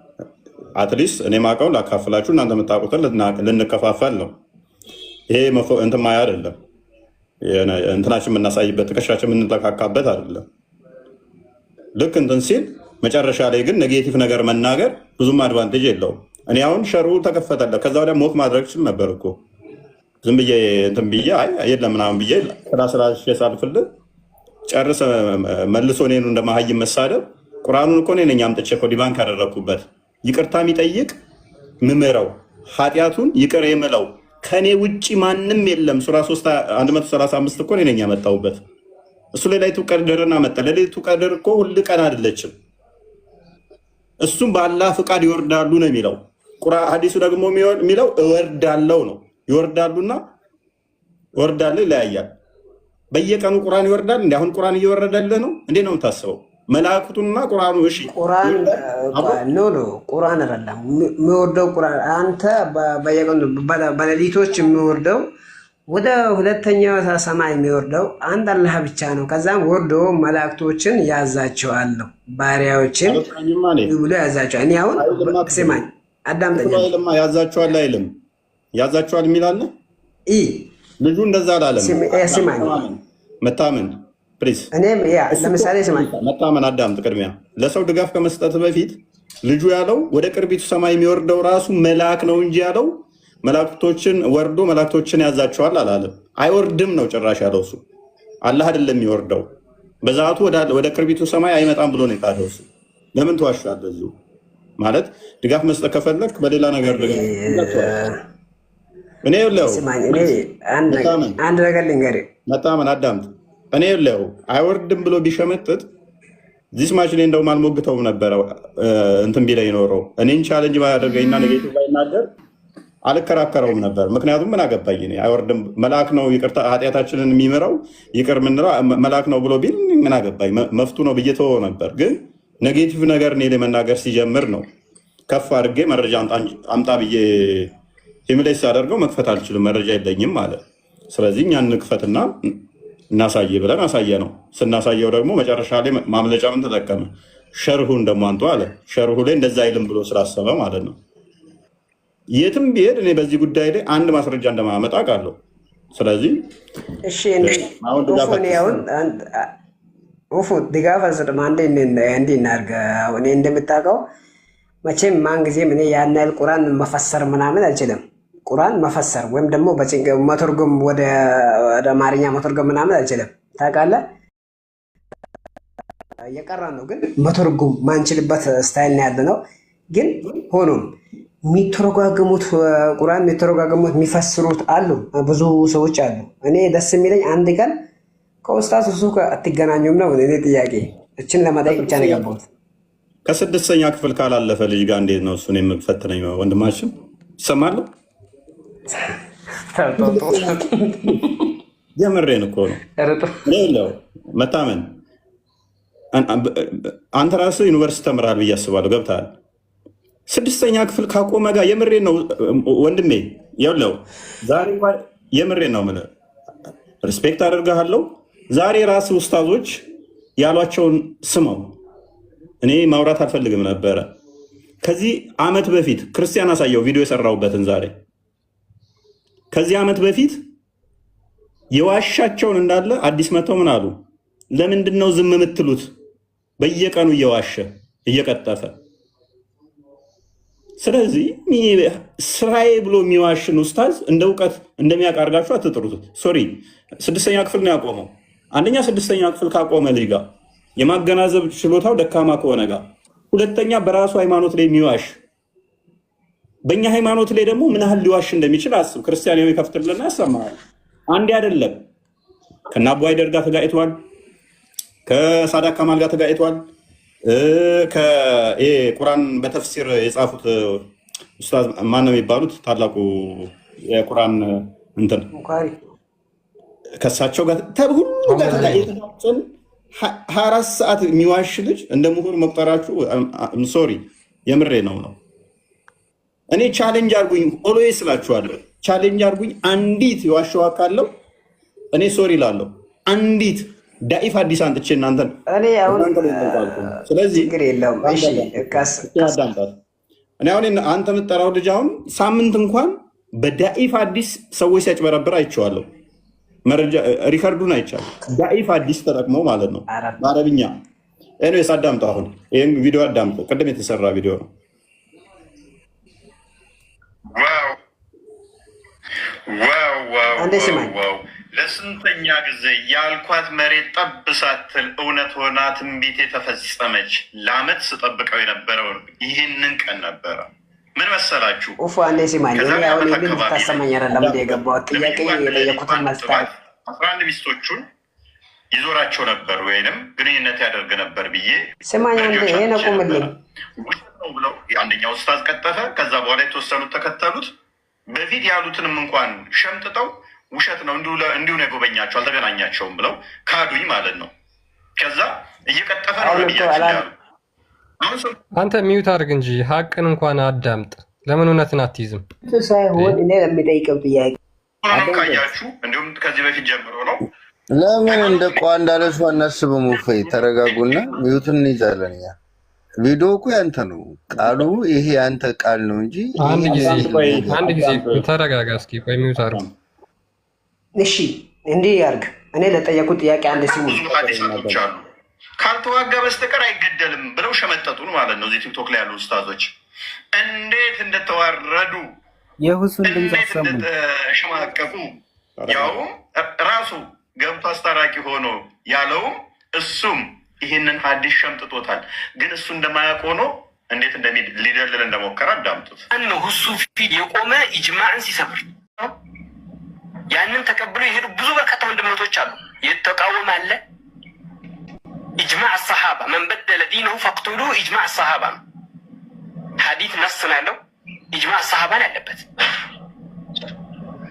አትሊስት እኔ ማውቀውን ላካፍላችሁ፣ እናንተ የምታውቁትን ልንከፋፈል ነው። ይሄ እንትን ማያ አይደለም። እንትናችን የምናሳይበት ትከሻችን የምንለካካበት አይደለም። ልክ እንትን ሲል መጨረሻ ላይ ግን ኔጌቲቭ ነገር መናገር ብዙም አድቫንቴጅ የለውም። እኔ አሁን ሸሩ ተከፈተለ። ከዛ ወዲያ ሞክ ማድረግ ችል ነበር እኮ ዝም ብዬ እንትን ብዬ የለም ምናምን ብዬ ስላሽ ሳልፍልህ ጨርሰ መልሶ እኔኑ እንደማሀይም መሳደብ። ቁርአኑን እኮ እኔ ነኝ አምጥቼ እኮ ዲባንክ ያደረግኩበት። ይቅርታ የሚጠይቅ ምምረው ኃጢአቱን ይቅር የምለው ከኔ ውጭ ማንም የለም። ሱራ 135 እኮ እኔ ነኝ ያመጣሁበት። እሱ ሌላይቱ ቀድርን አመጣ። ሌላይቱ ቀድር እኮ ሁል ቀን አይደለችም። እሱም በአላህ ፍቃድ ይወርዳሉ ነው የሚለው። ሐዲሱ ደግሞ የሚለው እወርዳለው ነው። ይወርዳሉና ወርዳለሁ ይለያያል። በየቀኑ ቁርአን ይወርዳል። እንዴ አሁን ቁርአን እየወረደልህ ነው እንዴ ነው የምታስበው? መላእክቱና ቁርአኑ እሺ፣ ቁርአን ቁርአን አይደለም የሚወርደው። ቁርአን አንተ በየቀኑ በሌሊቶች የሚወርደው ወደ ሁለተኛው ሰማይ የሚወርደው አንድ አላህ ብቻ ነው። ከዛም ወርዶ መላእክቶችን ያዛቸዋል፣ ባሪያዎችን ብሎ ያዛቸዋል። እኔ አሁን ስማኝ፣ አዳምጠኝ። ያዛቸዋል አይልም፣ ያዛቸዋል የሚላለ ልጁ እንደዛ አላለም። ስማኝ፣ መታመን ፕሊዝ። እኔም ለምሳሌ ስማኝ፣ መታመን አዳምጥ። ቅድሚያ ለሰው ድጋፍ ከመስጠት በፊት ልጁ ያለው ወደ ቅርቢቱ ሰማይ የሚወርደው ራሱ መልአክ ነው እንጂ ያለው መላእክቶችን ወርዶ መላእክቶችን ያዛቸዋል አላለም። አይወርድም ነው ጭራሽ ያለው እሱ። አላህ አይደለም የሚወርደው በዛቱ ወደ ቅርቢቱ ሰማይ አይመጣም ብሎ ነው የካደው እሱ። ለምን ትዋሻለህ? እዚሁ ማለት ድጋፍ መስጠት ከፈለክ በሌላ ነገር እኔ ለው አንድ ነገር ልንገርህ። መታመን አዳምጥ። እኔ ለው አይወርድም ብሎ ቢሸመጥጥ ዚስ ማች እኔ እንደውም አልሞግተውም ነበረ እንትን ቢለኝ ኖረው እኔን ቻለንጅ ባያደርገኝና ኔጌቲቭ ባይናገር አልከራከረውም ነበር። ምክንያቱም ምን አገባኝ እኔ። አይወርድም መልአክ ነው ይቅርታ ኃጢአታችንን የሚምረው ይቅር ምንለው መልአክ ነው ብሎ ቢል ምን አገባኝ፣ መፍቱ ነው ብዬ ተወው ነበር። ግን ኔጌቲቭ ነገር እኔ መናገር ሲጀምር ነው ከፍ አድርጌ መረጃ አምጣ ብዬ ሂምሌስ ሳደርገው መክፈት አልችልም፣ መረጃ የለኝም ማለት። ስለዚህ እኛ እንክፈትና እናሳየ ብለን አሳየ ነው። ስናሳየው ደግሞ መጨረሻ ላይ ማምለጫ ምን ተጠቀመ? ሸርሁን ደግሞ አንቱ አለ። ሸርሁ ላይ እንደዛ አይልም ብሎ ስላሰበ ማለት ነው። የትም ቢሄድ እኔ በዚህ ጉዳይ ላይ አንድ ማስረጃ እንደማመጣ ቃለሁ። ስለዚህ እሺ ድጋፍ አልሰጥም። አንዴ እንዲህ እናድርግ። እኔ እንደምታውቀው መቼም ማን ጊዜም እኔ ያን ያህል ቁርአን መፈሰር ምናምን አልችልም። ቁርአን መፈሰር ወይም ደግሞ መተርጎም ወደ አማርኛ መተርጎም ምናምን አልችልም። ታውቃለህ፣ እየቀራ ነው ግን መተርጎም ማንችልበት ስታይል ነው ያለ ነው። ግን ሆኖም የሚተረጓገሙት ቁርአን የሚተረጓገሙት የሚፈስሩት አሉ፣ ብዙ ሰዎች አሉ። እኔ ደስ የሚለኝ አንድ ቀን ከኡስታዝ እሱ አትገናኙም ነው እኔ ጥያቄ። እችን ለመጠየቅ ብቻ ነው የገባሁት። ከስድስተኛ ክፍል ካላለፈ ልጅ ጋር እንዴት ነው እሱን የምፈትነኝ? ወንድማችን ይሰማሉ? የምሬን እኮ ነው። መታመን አንተ ራስህ ዩኒቨርሲቲ ተምራል ብዬ አስባለሁ። ገብተሃል? ስድስተኛ ክፍል ካቆመ ጋር የምሬን ነው ወንድሜ። የለው ዛሬ የምሬን ነው የምልህ፣ ሪስፔክት አደርግሃለሁ። ዛሬ ራስህ ኡስታዞች ያሏቸውን ስመው። እኔ ማውራት አልፈልግም ነበረ። ከዚህ ዓመት በፊት ክርስቲያን አሳየው ቪዲዮ የሰራሁበትን ዛሬ ከዚህ ዓመት በፊት የዋሻቸውን እንዳለ አዲስ መተው ምን አሉ? ለምንድን ነው ዝም የምትሉት? በየቀኑ እየዋሸ እየቀጠፈ። ስለዚህ ስራዬ ብሎ የሚዋሽን ኡስታዝ እንደ እውቀት እንደሚያቃርጋችሁ አትጥሩት። ሶሪ፣ ስድስተኛ ክፍል ነው ያቆመው። አንደኛ ስድስተኛ ክፍል ካቆመ ልጅ ጋር የማገናዘብ ችሎታው ደካማ ከሆነ ጋር፣ ሁለተኛ በራሱ ሃይማኖት ላይ የሚዋሽ በእኛ ሃይማኖት ላይ ደግሞ ምን ያህል ሊዋሽ እንደሚችል አስብ። ክርስቲያናዊ ከፍትልና ያሰማል። አንዴ አይደለም ከነ አቡ ሃይደር ጋር ተጋጭቷል፣ ከሳዳት ካማል ጋር ተጋጭቷል። ቁርአን በተፍሲር የጻፉት ኡስታዝ ማን ነው የሚባሉት? ታላቁ የቁርአን እንትን ከሳቸው ጋር ሁሉ ጋር ተጋጭተን 24 ሰዓት የሚዋሽ ልጅ እንደ ምሁር መቁጠራችሁ ሶሪ፣ የምሬ ነው። እኔ ቻሌንጅ አርጉኝ፣ ኦሎዌ ስላችኋለሁ። ቻሌንጅ አርጉኝ። አንዲት የዋሸዋ ካለው እኔ ሶሪ ላለሁ። አንዲት ዳኢፍ ሐዲስ አንጥቼ እናንተን እኔ አሁን ስለዚህ ችግር የለውም። እሺ አዳምጣት። እኔ አሁን አንተ የምትጠራው ልጅ አሁን ሳምንት እንኳን በዳኢፍ ሐዲስ ሰዎች ሲያጭበረብር አይቼዋለሁ። መረጃ ሪከርዱን አይቻለሁ። ዳኢፍ ሐዲስ ተጠቅመው ማለት ነው በአረብኛ። ኤኒዌይስ አዳምጠው። አሁን ይህን ቪዲዮ አዳምጠው። ቅድም የተሰራ ቪዲዮ ነው። ዋው ለስንተኛ ጊዜ ያልኳት መሬት ጠብ ሳትል እውነት ሆና ትንቢት የተፈጸመች ለአመት ስጠብቀው የነበረው ይህንን ቀን ነበረ። ምን መሰላችሁ? አንዴ ሲማኝ አሁን ልታሰማኝ አይደለም እንደ የገባሁት ጥያቄ የጠየኩትን መስጠት 11 ሚስቶቹን ይዞራቸው ነበር ወይንም ግንኙነት ያደርግ ነበር ብዬ ስማኝ አንዴ ይሄን አቁምልኝ ብለው የአንደኛው ኡስታዝ ቀጠፈ። ከዛ በኋላ የተወሰኑት ተከተሉት። በፊት ያሉትንም እንኳን ሸምጥጠው ውሸት ነው እንዲሁ ነው የጎበኛቸው አልተገናኛቸውም ብለው ካዱኝ ማለት ነው። ከዛ እየቀጠፈ ነው ብያቸው። አንተ ሚዩት አድርግ እንጂ ሀቅን እንኳን አዳምጥ። ለምን እውነትን አትይዝም? ሳይሆን እኔ ለሚጠይቀው ጥያቄ ካያችሁ እንዲሁም ከዚህ በፊት ጀምሮ ነው። ለምን እንደ ቋ እንዳለ ሰው አናስብም? ውፈይ ተረጋጉና ሚዩትን እንይዛለን። ያ ቪዲዮ እኮ ያንተ ነው፣ ቃሉ ይሄ ያንተ ቃል ነው እንጂ አንድ ጊዜ ተረጋጋ እስኪ። ቆይ ሚዩት አድርግ። እሺ እንዲህ ያርግ። እኔ ለጠየቁት ጥያቄ አንድ ሲሙል ሀዲሳቶች አሉ ካልተዋጋ በስተቀር አይገደልም ብለው ሸመጠጡን ማለት ነው። እዚህ ቲክቶክ ላይ ያሉ ኡስታዞች እንዴት እንደተዋረዱ የሁሱን ድምፅ እንዴት እንደተሸማቀቁ ያውም ራሱ ገብቶ አስታራቂ ሆኖ ያለውም እሱም ይህንን ሀዲስ ሸምጥጦታል። ግን እሱ እንደማያውቅ ሆኖ እንዴት ሊደልል እንደሞከረ አዳምጡት። እነ ሁሱ ፊት የቆመ ኢጅማዕን ሲሰብር ያንን ተቀብሎ የሄዱ ብዙ በርካታ ወንድመቶች አሉ። የተቃወመ አለ። ኢጅማዕ ሰሓባ መን በደለ ዲነሁ ፈቅቱሉ ኢጅማዕ ሰሓባ ነው። ሀዲት ነስ ነው ያለው። ኢጅማዕ ሰሓባን ያለበት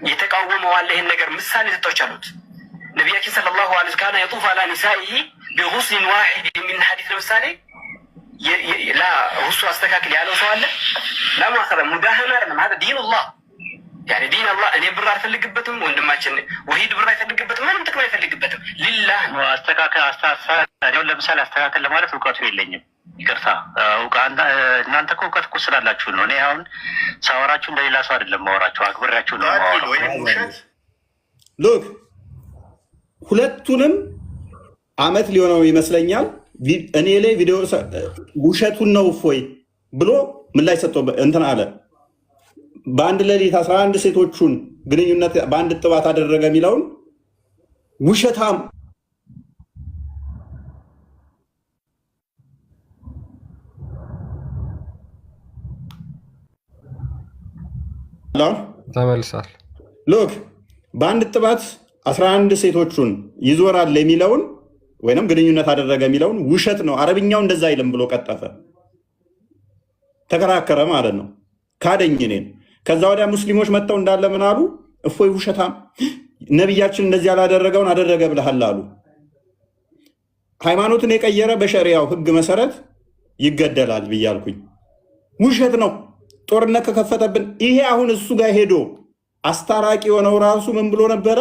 የተቃወመው አለ። ይህን ነገር ምሳሌ ሰጠዎች አሉት። ነቢያችን ሰለላሁ ዐለይሂ ወሰለም ካነ የጡፍ አላ ኒሳኢሂ ቢጉስሊን ዋሂድ የሚል ሀዲት ለምሳሌ ላ ሁሱ አስተካክል ያለው ሰው አለ። ላማኸረ ሙዳህና አይደለም። ሀደ ዲኑላህ ያኔ ዲን አላህ። እኔ ብር አልፈልግበትም፣ ወንድማችን ወሂድ ብር አይፈልግበትም፣ ምንም ጥቅም አይፈልግበትም። ሊላህ ነው አስተካከል። ለምሳሌ አስተካከል ለማለት እውቀቱ የለኝም፣ ይቅርታ። እናንተ እኮ እውቀት እኮ ስላላችሁ ነው። እኔ አሁን ሳወራችሁ እንደሌላ ሰው አይደለም ማወራችሁ፣ አክብሬያችሁ ነው ማወራችሁ። ሉክ ሁለቱንም አመት ሊሆነው ይመስለኛል እኔ ላይ ቪዲዮ ውሸቱን ነው እፎይ ብሎ ምላሽ ሰጥቶ እንትን አለ። በአንድ ሌሊት 11 ሴቶቹን ግንኙነት በአንድ ጥባት አደረገ የሚለውን ውሸታም ተመልሳል። ሎክ በአንድ ጥባት 11 ሴቶቹን ይዞራል የሚለውን ወይንም ግንኙነት አደረገ የሚለውን ውሸት ነው፣ አረብኛው እንደዛ አይልም ብሎ ቀጠፈ፣ ተከራከረ ማለት ነው። ካደኝ እኔን። ከዛ ወዲያ ሙስሊሞች መጥተው እንዳለ ምን አሉ? እፎይ ውሸታም፣ ነቢያችን እንደዚህ ያላደረገውን አደረገ ብለሃል አሉ። ሃይማኖትን የቀየረ በሸሪያው ህግ መሰረት ይገደላል ብያልኩኝ። ውሸት ነው። ጦርነት ከከፈተብን ይሄ አሁን እሱ ጋር ሄዶ አስታራቂ የሆነው ራሱ ምን ብሎ ነበረ?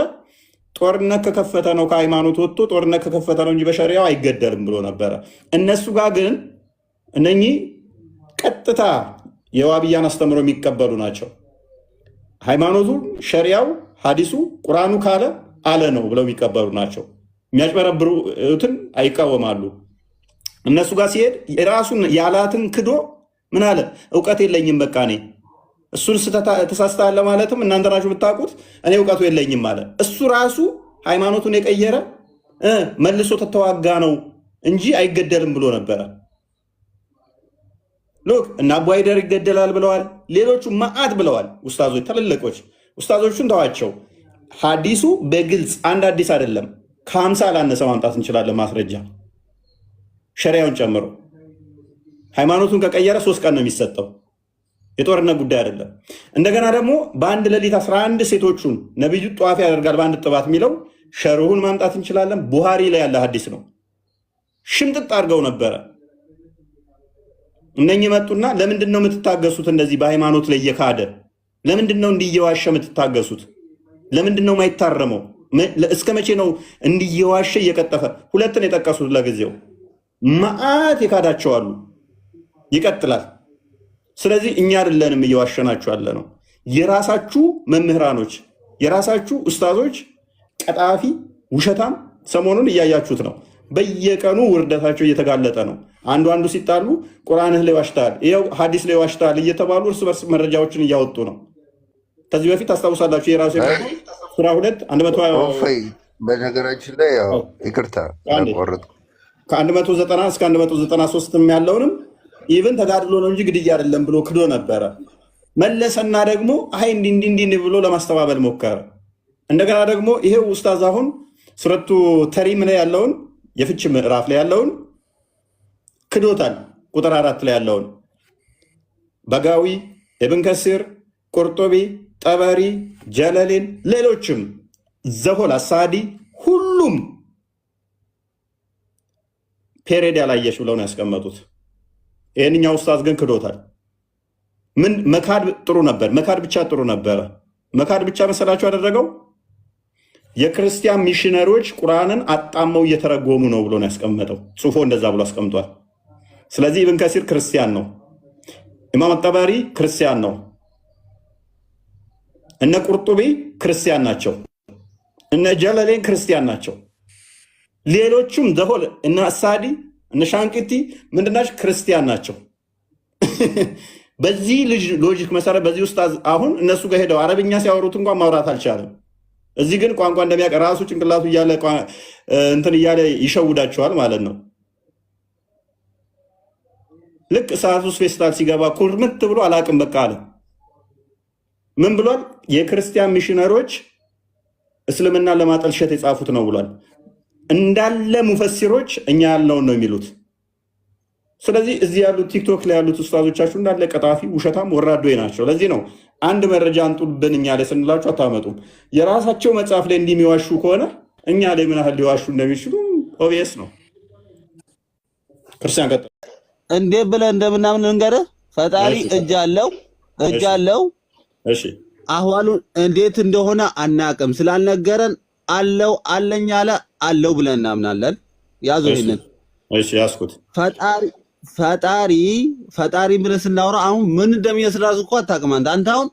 ጦርነት ከከፈተ ነው ከሃይማኖት ወጥቶ ጦርነት ከከፈተ ነው እንጂ በሸሪያው አይገደልም ብሎ ነበረ። እነሱ ጋር ግን እነኚህ ቀጥታ የዋብያን አስተምሮ የሚቀበሉ ናቸው። ሃይማኖቱ፣ ሸሪያው፣ ሀዲሱ፣ ቁርአኑ ካለ አለ ነው ብለው የሚቀበሉ ናቸው። የሚያጭበረብሩትን አይቃወማሉ። እነሱ ጋር ሲሄድ የራሱን ያላትን ክዶ ምን አለ? እውቀት የለኝም በቃ እኔ እሱን ተሳስተሃል ማለትም እናንተ ናችሁ ብታውቁት፣ እኔ እውቀቱ የለኝም አለ። እሱ ራሱ ሃይማኖቱን የቀየረ መልሶ ተተዋጋ ነው እንጂ አይገደልም ብሎ ነበረ። ሎክ እና አቡ ሃይደር ይገደላል ብለዋል። ሌሎቹ መዓት ብለዋል። ኡስታዞች፣ ትልልቆች ኡስታዞቹን ተዋቸው። ሀዲሱ በግልጽ አንድ አዲስ አይደለም ከ50 ላነሰ ማምጣት እንችላለን ማስረጃ ሸሪያውን ጨምሮ። ሃይማኖቱን ከቀየረ 3 ቀን ነው የሚሰጠው። የጦርነት ጉዳይ አይደለም። እንደገና ደግሞ በአንድ ሌሊት 11 ሴቶቹን ነቢዩ ጠዋፍ ያደርጋል በአንድ ጥባት የሚለው ሸርሁን ማምጣት እንችላለን። ቡሃሪ ላይ ያለ ሀዲስ ነው። ሽምጥጥ አድርገው ነበረ። እነኚህ መጡና ለምንድን ነው የምትታገሱት? እንደዚህ በሃይማኖት ላይ እየካደ ለምንድን ነው እንዲህ እየዋሸ የምትታገሱት? ለምንድን ነው ማይታረመው? እስከ መቼ ነው እንዲየዋሸ እየቀጠፈ? ሁለትን የጠቀሱት ለጊዜው መዓት የካዳቸው አሉ። ይቀጥላል። ስለዚህ እኛ አይደለንም እየዋሸናችሁ ያለ ነው። የራሳችሁ መምህራኖች፣ የራሳችሁ ኡስታዞች ቀጣፊ፣ ውሸታም ሰሞኑን እያያችሁት ነው። በየቀኑ ውርደታቸው እየተጋለጠ ነው። አንዱ ሲጣሉ ቁርአንህ ላይ ዋሽታል፣ ይኸው ሐዲስ ላይ ዋሽታል እየተባሉ እርስ በርስ መረጃዎችን እያወጡ ነው። ከዚህ በፊት አስታውሳላችሁ የራሱ ሱራ 2 በነገራችን ላይ ያው ይቅርታ ከ190 እስከ 193 ያለውንም ኢቭን ተጋድሎ ነው እንጂ ግድያ አይደለም ብሎ ክዶ ነበረ። መለሰና ደግሞ አይ እንዲህ ብሎ ለማስተባበል ሞከረ። እንደገና ደግሞ ይሄው ኡስታዝ አሁን ሱረቱ ተሪም ላይ ያለውን የፍች ምዕራፍ ላይ ያለውን ክዶታል። ቁጥር 4 ላይ ያለውን በጋዊ፣ ኢብን ከሲር፣ ቁርጡቢ፣ ጠበሪ፣ ጀለሌን፣ ሌሎችም ዘሆል አሳዲ ሁሉም ፔሬድ ያላየሽ ብለው ነው ያስቀመጡት። ይህንኛው ኡስታዝ ግን ክዶታል። ምን መካድ ጥሩ ነበር፣ መካድ ብቻ ጥሩ ነበረ። መካድ ብቻ መሰላችሁ ያደረገው የክርስቲያን ሚሽነሪዎች ቁርአንን አጣመው እየተረጎሙ ነው ብሎ ነው ያስቀመጠው። ጽፎ እንደዛ ብሎ አስቀምጧል። ስለዚህ ኢብን ከሲር ክርስቲያን ነው፣ ኢማም ጠበሪ ክርስቲያን ነው፣ እነ ቁርጡቢ ክርስቲያን ናቸው፣ እነ ጀለሌን ክርስቲያን ናቸው። ሌሎቹም ዘሆል እነ አሳዲ እነ ሻንቂቲ ምንድናቸው? ክርስቲያን ናቸው። በዚህ ልጅ ሎጂክ መሰረት በዚህ ኡስታዝ አሁን እነሱ ጋር ሄደው አረብኛ ሲያወሩት እንኳን ማውራት አልቻለም። እዚህ ግን ቋንቋ እንደሚያውቅ ራሱ ጭንቅላቱ እያለ እንትን እያለ ይሸውዳቸዋል ማለት ነው። ልክ እሳት ውስጥ ፌስታል ሲገባ ኩርምት ብሎ አላቅም በቃ አለ። ምን ብሏል? የክርስቲያን ሚሽነሮች እስልምና ለማጠልሸት የጻፉት ነው ብሏል። እንዳለ ሙፈሲሮች እኛ ያልነውን ነው የሚሉት። ስለዚህ እዚህ ያሉት ቲክቶክ ላይ ያሉት ኡስታዞቻችሁ እንዳለ ቀጣፊ፣ ውሸታም፣ ወራዶ ናቸው። ለዚህ ነው አንድ መረጃ አንጡብን እኛ ላይ ስንላችሁ አታመጡም። የራሳቸው መጽሐፍ ላይ እንደሚዋሹ ከሆነ እኛ ላይ ምን ያህል ሊዋሹ እንደሚችሉ ኦብቪየስ ነው። ክርስቲያን ቀጥ እንዴ ብለህ እንደምናምን እንገርህ ፈጣሪ እጅ አለው። እሺ አህዋሉን እንዴት እንደሆነ አናቅም። ስላልነገረን አለኝ አለው ብለን እናምናለን። ያዙ ይሄንን። እሺ ያስኩት ፈጣሪ ብለን ስናወራ አሁን ምን እንደሚመስል ራሱ እኮ አታውቅም። አንተ አሁን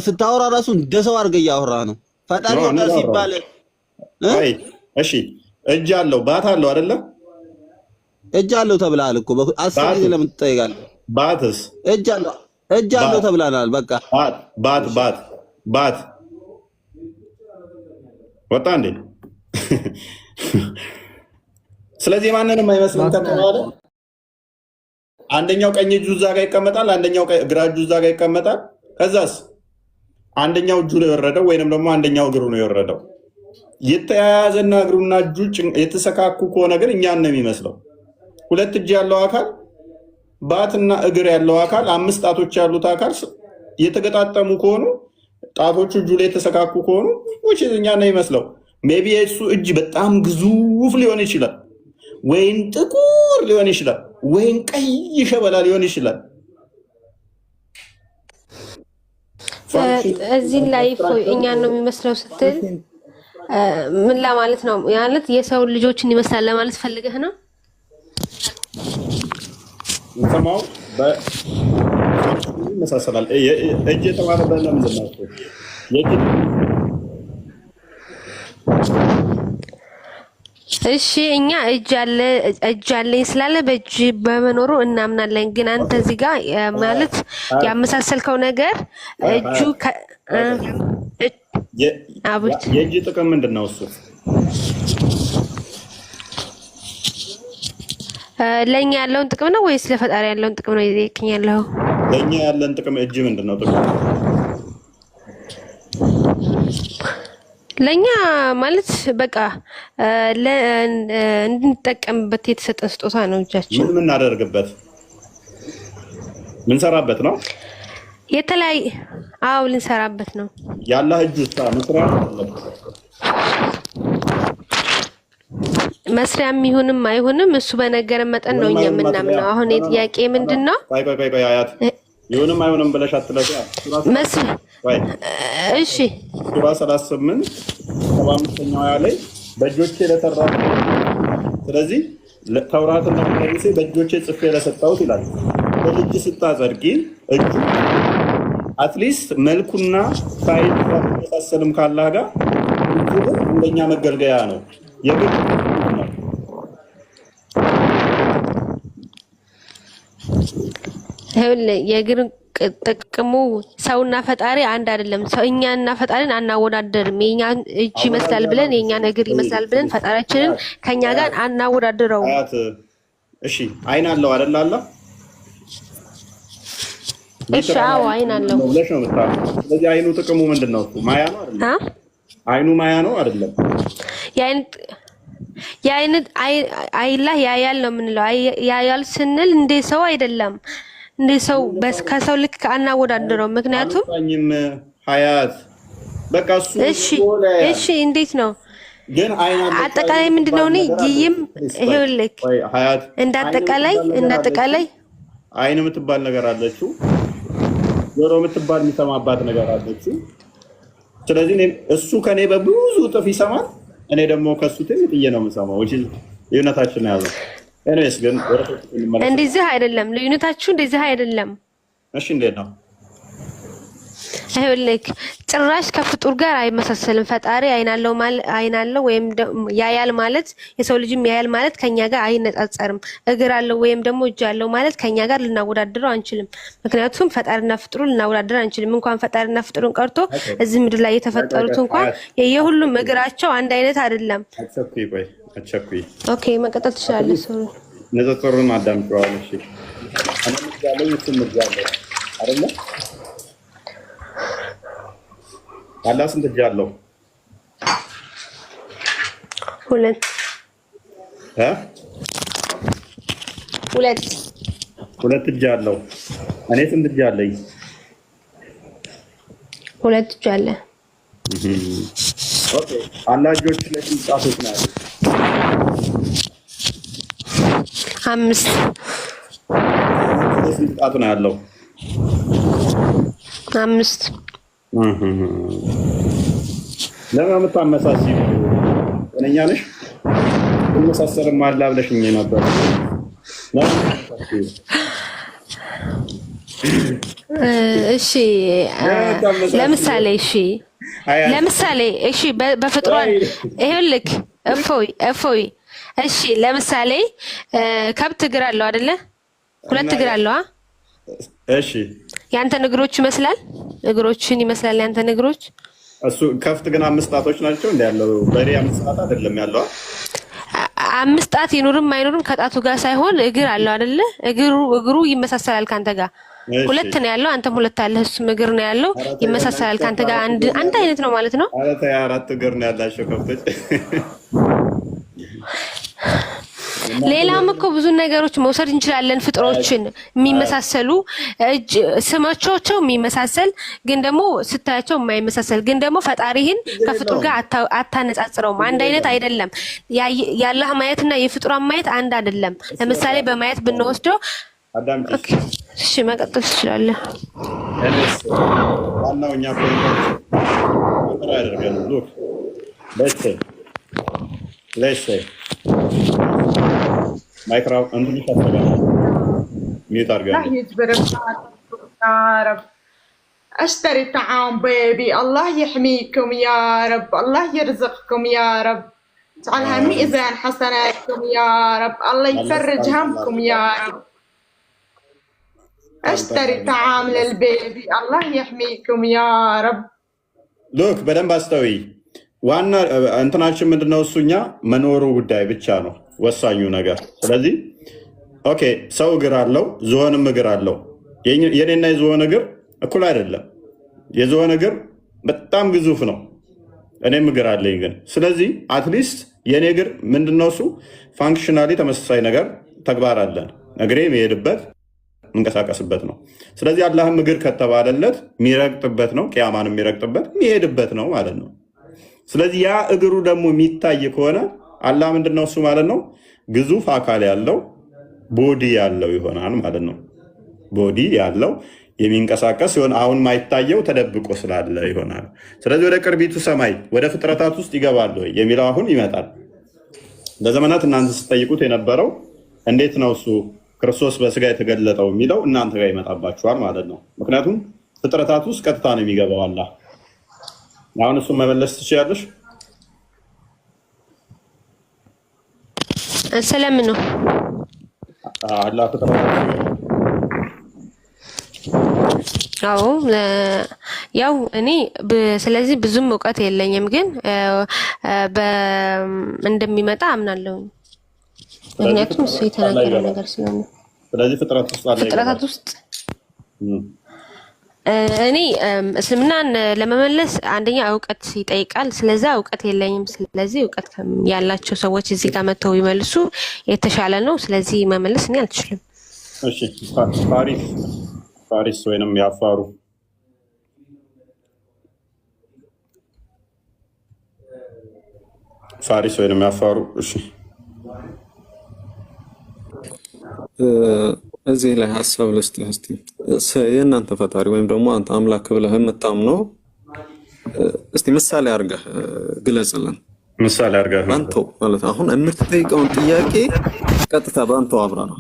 ስታወራ ራሱ እንደ ሰው አድርገህ እያወራህ ነው። ፈጣሪ ወጣ ሲባል እሺ እጅ አለው ባት አለው አይደለ? እጅ አለው ተብለሃል እኮ አስር ጊዜ ለምን ትጠይቃለህ? ባትስ እጅ አለው ተብለናል። በቃ ባት ወጣ እንዴ? ስለዚህ ማንንም አይመስልም ከተባለ አንደኛው ቀኝ እጁ እዛ ጋር ይቀመጣል፣ አንደኛው ግራ እጁ እዛ ጋር ይቀመጣል። ከዛስ አንደኛው እጁ ነው የወረደው ወይንም ደግሞ አንደኛው እግሩ ነው የወረደው። የተያያዘና እግሩና እጁ የተሰካኩ ከሆነ ግን እኛን ነው የሚመስለው። ሁለት እጅ ያለው አካል ባትና እግር ያለው አካል 5 ጣቶች ያሉት አካል የተገጣጠሙ ከሆኑ ጣቶቹ እጁ ላይ የተሰካኩ ከሆኑ እኛን ነው የሚመስለው። ሜቢ የሱ እጅ በጣም ግዙፍ ሊሆን ይችላል፣ ወይን ጥቁር ሊሆን ይችላል፣ ወይን ቀይ ሸበላ ሊሆን ይችላል። እዚህ ላይ እኛን ነው የሚመስለው ስትል ምን ለማለት ነው? ማለት የሰው ልጆችን ይመስላል ለማለት ፈልገህ ነው? ሰማው በመሳሰላል እጅ የተባለበት ለምንድን ነው? እሺ እኛ እጅ አለኝ ስላለ በእጅ በመኖሩ እናምናለን። ግን አንተ እዚህ ጋር ማለት ያመሳሰልከው ነገር እጁ የእጅ ጥቅም ምንድን ነው? እሱ ለእኛ ያለውን ጥቅም ነው ወይስ ለፈጣሪ ያለውን ጥቅም ነው ይዘክኝ ያለው? ለእኛ ያለን ጥቅም እጅ ምንድን ነው ጥቅም? ለኛ ማለት በቃ እንድንጠቀምበት የተሰጠን ስጦታ ነው። እጃችን ምን እናደርግበት? ምን ሰራበት ነው? የተለያየ ልንሰራበት ነው። ያላህ እጅ ውስጥ መስሪያም ይሁንም አይሁንም እሱ በነገረን መጠን ነው እኛ የምናምነው። አሁን የጥያቄ ምንድነው? ቆይ አያት ይሁንም አይሁንም ብለሽ አትለፊ። እሺ ሱራ 38 75ኛው አያ ላይ በእጆቼ ለሰራሁት ስለዚህ ተውራትና ሙሴ በእጆቼ ጽፌ ለሰጣሁት ይላል። በእጅ ስታጸድቂ እጁ አትሊስት መልኩና ፋይል ተመሳሰልም ካላህ ጋር እንደኛ መገልገያ ነው የግድ የእግር ጥቅሙ ሰውና ፈጣሪ አንድ አይደለም። ሰው እኛና ፈጣሪን አናወዳደርም። የኛ እጅ ይመስላል ብለን የኛን እግር ይመስላል ብለን ፈጣሪያችንን ከኛ ጋር አናወዳድረው። እሺ አይን አለው አይደል? አለ እሺ፣ አዎ አይን አለው። ስለዚህ አይኑ ጥቅሙ ምንድነው? ማያ ነው አይደል? አይኑ ማያ ነው አይደለም? የአይን አይላህ ያያል ነው የምንለው። ያያል ስንል እንደ ሰው አይደለም። እንደ ሰው ከሰው ልክ አናወዳድረው። ምክንያቱም ሀያት በቃ እሱ እሺ እንዴት ነው ግን አጠቃላይ ምንድነው? እኔ ይይም ይኸውልህ እንዳጠቃላይ አይን የምትባል ነገር አለችው፣ ጆሮ የምትባል የሚሰማባት ነገር አለችው። ስለዚህ እሱ ከኔ በብዙ እጥፍ ይሰማል፣ እኔ ደግሞ ከሱ ጥቂት ነው የምሰማው። እሺ ልዩነታችን ነው ያለው። እኔስ ግን እንደዚህ አይደለም፣ ልዩነታችሁ እንደዚህ አይደለም። እሺ እንዴት ነው? ይኸውልህ ጭራሽ ከፍጡር ጋር አይመሳሰልም። ፈጣሪ አይናለው ወይም ያያል ማለት የሰው ልጅም ያያል ማለት ከኛ ጋር አይነጻጸርም። እግር አለው ወይም ደግሞ እጅ አለው ማለት ከኛ ጋር ልናወዳድረው አንችልም። ምክንያቱም ፈጣሪና ፍጡሩ ልናወዳድረው አንችልም። እንኳን ፈጣሪና ፍጡሩን ቀርቶ እዚህ ምድር ላይ የተፈጠሩት እንኳን የሁሉም እግራቸው አንድ አይነት አይደለም። ኦኬ መቀጠል ትችላለህ። ሶሪ ንጽጽሩን አዳምጪዋለሁ። እሺ እኔ ምትጋለኝ እሱ ምትጋለኝ አይደለ? አላህ ስንት እጅ አለው? ሁለት እጅ አለው። እኔ ስንት እጅ አለኝ? ሁለት እጅ አለ። ኦኬ አላህ እጆች ላይ ስንት ጣቶች ነው ያሉት? 5። ስንት ጣት ነው ያለው? 5። ለምን የምታመሳሲው? እኛ ነሽ መሳሰልም አላ ብለሽኝ ነበር። እሺ ለምሳሌ በፍጥሯን ይኸውልህ እፎይ እሺ ለምሳሌ ከብት እግር አለው አይደለ? 2 እግር አለው። እሺ ያንተ እግሮች ይመስላል? እግሮችን ይመስላል ያንተ እግሮች? እሱ ከፍት ግን 5 ጣቶች ናቸው እንደ ያለው። በሬ 5 ጣት አይደለም ያለው። 5 ጣት ይኑርም አይኑርም ከጣቱ ጋር ሳይሆን እግር አለው አይደለ? እግሩ ይመሳሰላል ካንተ ጋር። 2 ነው ያለው፣ አንተም 2 አለህ፣ እሱም እግር ነው ያለው። ይመሳሰላል ካንተ ጋር አንድ አይነት ነው ማለት ነው። ኧረ ተይ 4 እግር ነው ያላቸው ከብቶች። ሌላም እኮ ብዙ ነገሮች መውሰድ እንችላለን። ፍጥሮችን የሚመሳሰሉ ስማቸው የሚመሳሰል ግን ደግሞ ስታያቸው የማይመሳሰል ግን ደግሞ ፈጣሪህን ከፍጡር ጋር አታነጻጽረውም። አንድ አይነት አይደለም። የአላህ ማየትና የፍጡራን ማየት አንድ አይደለም። ለምሳሌ በማየት ብንወስደው እሺ መቀጠል ትችላለህ። ዋናው እኛ ማይክሮ እንትን ይፈተጋል ميوت أرجع الله يجبرك يا رب. اشتري طعام بيبي، الله يحميكم يا رب، الله يرزقكم يا رب، اجعلها ميزان حسناتكم يا رب، الله يفرج همكم يا رب. اشتري طعام للبيبي، الله يحميكم يا رب. ሎክ በደንብ አስተውይ። ዋና እንትናችን ምንድነው? እሱኛ መኖሩ ጉዳይ ብቻ ነው ወሳኙ ነገር። ስለዚህ ኦኬ ሰው እግር አለው፣ ዝሆንም እግር አለው። የኔና የዝሆን እግር እኩል አይደለም። የዝሆን እግር በጣም ግዙፍ ነው፣ እኔም እግር አለኝ ግን። ስለዚህ አትሊስት የኔ እግር ምንድነው? እሱ ፋንክሽናሊ ተመሳሳይ ነገር ተግባር አለን። እግሬ የሚሄድበት መንቀሳቀስበት ነው። ስለዚህ አላህም እግር ከተባለለት የሚረግጥበት ነው፣ ቅያማን የሚረግጥበት የሚሄድበት ነው ማለት ነው። ስለዚህ ያ እግሩ ደግሞ የሚታይ ከሆነ አላህ ምንድነው እሱ ማለት ነው? ግዙፍ አካል ያለው ቦዲ ያለው ይሆናል ማለት ነው። ቦዲ ያለው የሚንቀሳቀስ ሲሆን አሁን ማይታየው ተደብቆ ስላለ ይሆናል። ስለዚህ ወደ ቅርቢቱ ሰማይ ወደ ፍጥረታት ውስጥ ይገባል ወይ የሚለው አሁን ይመጣል። ለዘመናት እናንተ ስትጠይቁት የነበረው እንዴት ነው እሱ ክርስቶስ በስጋ የተገለጠው የሚለው እናንተ ጋር ይመጣባችኋል ማለት ነው። ምክንያቱም ፍጥረታት ውስጥ ቀጥታ ነው የሚገባው አላህ። አሁን እሱን መመለስ ትችያለሽ? ስለምን ነው አላህ ፍጥረታት? አዎ ያው እኔ ስለዚህ ብዙም እውቀት የለኝም፣ ግን እንደሚመጣ አምናለሁ። ምክንያቱም እሱ የተናገረው ነገር ስለሆነ። ስለዚህ ፍጥረታት ውስጥ እኔ እስልምናን ለመመለስ አንደኛ እውቀት ይጠይቃል። ስለዛ እውቀት የለኝም። ስለዚህ እውቀት ያላቸው ሰዎች እዚህ ጋር መተው ይመልሱ የተሻለ ነው። ስለዚህ መመለስ እኔ አልችልም። እሺ ፋሪስ ወይንም ያፋሩ ፋሪስ ወይንም ያፋሩ። እሺ እዚህ ላይ ሀሳብ ልስጥህ እስቲ። የእናንተ ፈጣሪ ወይም ደግሞ አንተ አምላክ ብለህ የምታምነው እስቲ ምሳሌ አድርገህ ግለጽልን። ምሳሌ አድርገህ ባንተው ማለት አሁን የምትጠይቀውን ጥያቄ ቀጥታ ባንተው አብራራ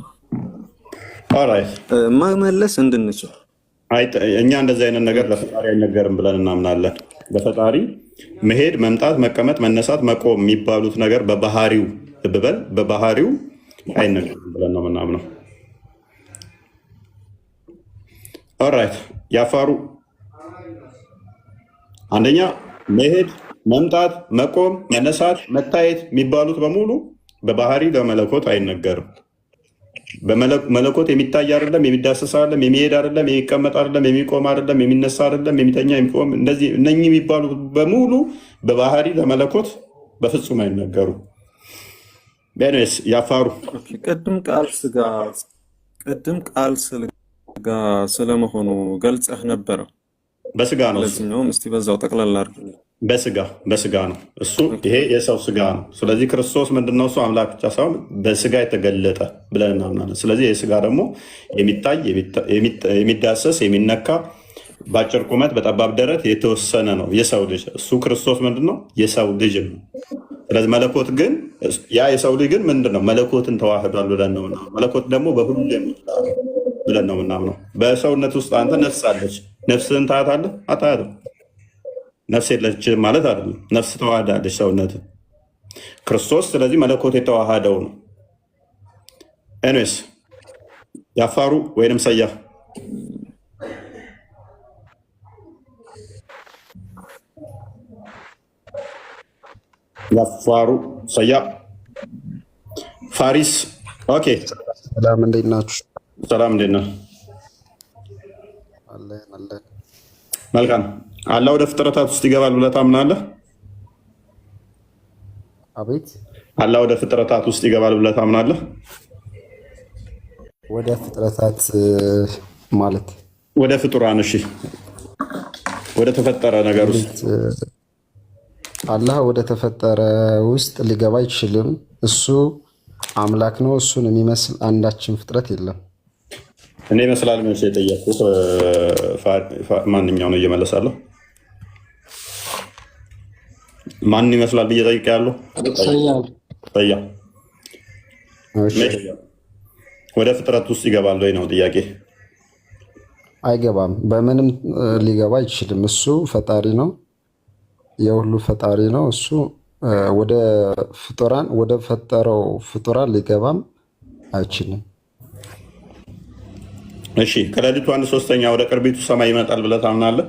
መመለስ እንድንችል። እኛ እንደዚህ አይነት ነገር ለፈጣሪ አይነገርም ብለን እናምናለን። ለፈጣሪ መሄድ፣ መምጣት፣ መቀመጥ፣ መነሳት፣ መቆም የሚባሉት ነገር በባህሪው ልብበል በባህሪው አይነገርም ብለን ነው የምናምነው። ኦራይት ያፋሩ አንደኛ መሄድ፣ መምጣት፣ መቆም፣ መነሳት፣ መታየት የሚባሉት በሙሉ በባህሪ ለመለኮት አይነገርም። በመለኮት የሚታይ አይደለም፣ የሚዳሰስ አይደለም፣ የሚሄድ አይደለም፣ የሚቀመጥ አይደለም፣ የሚቆም አይደለም፣ የሚነሳ አይደለም፣ የሚተኛ የሚቆም እንደዚህ እነኚህ የሚባሉት በሙሉ በባህሪ ለመለኮት በፍጹም አይነገሩ። ቢያንስ ያፋሩ ቅድም ቃል ስጋ ስለመሆኑ ገልጸህ ነበረ። በስጋ ነው። ለዚህኛውም እስቲ በዛው ጠቅላላ አድርግ። በስጋ ነው እሱ። ይሄ የሰው ስጋ ነው። ስለዚህ ክርስቶስ ምንድነው? እሱ አምላክ ብቻ ሳይሆን በስጋ የተገለጠ ብለን እናምናለን። ስለዚህ የስጋ ደግሞ የሚታይ የሚዳሰስ የሚነካ በአጭር ቁመት በጠባብ ደረት የተወሰነ ነው የሰው ልጅ። እሱ ክርስቶስ ምንድነው? የሰው ልጅ ነው። ስለዚህ መለኮት ግን ያ የሰው ልጅ ግን ምንድነው? መለኮትን ተዋህዷል ብለን ነው ምናምን። መለኮት ደግሞ በሁሉ ብለን ነው ምናምነው። በሰውነት ውስጥ አንተ ነፍስ አለች። ነፍስህን ታያታለህ? አታያትም። ነፍስ የለችም ማለት አይደለም። ነፍስ ተዋህዳለች ሰውነት ክርስቶስ። ስለዚህ መለኮት የተዋሃደው ነው። ኤኒዌይስ ያፋሩ ወይንም ሰያ ያፋሩ ሰያ ፋሪስ። ኦኬ ሰላም፣ እንዴት ናችሁ? ሰላም፣ እንዴት ነህ? አለን። መልካም። አላህ ወደ ፍጥረታት ውስጥ ይገባል ብለህ ታምናለህ? አቤት። አላህ ወደ ፍጥረታት ውስጥ ይገባል ብለህ ታምናለህ? ወደ ፍጥረታት ማለት ወደ ፍጡራን። እሺ፣ ወደ ተፈጠረ ነገር ውስጥ አላህ ወደ ተፈጠረ ውስጥ ሊገባ አይችልም። እሱ አምላክ ነው። እሱን የሚመስል አንዳችን ፍጥረት የለም። እኔ ይመስላል ምን የጠየቅኩት ማንኛው ነው እየመለሳለሁ? ማን ይመስላል ብዬ ጠይቄያለሁ። ሰያ ወደ ፍጥረት ውስጥ ይገባል ወይ ነው ጥያቄ። አይገባም። በምንም ሊገባ አይችልም። እሱ ፈጣሪ ነው፣ የሁሉ ፈጣሪ ነው። እሱ ወደ ፍጡራን ወደ ፈጠረው ፍጡራን ሊገባም አይችልም። እሺ፣ ከሌሊቱ 1/3 ወደ ቅርቢቱ ሰማይ ይመጣል ብለህ ታምናለህ?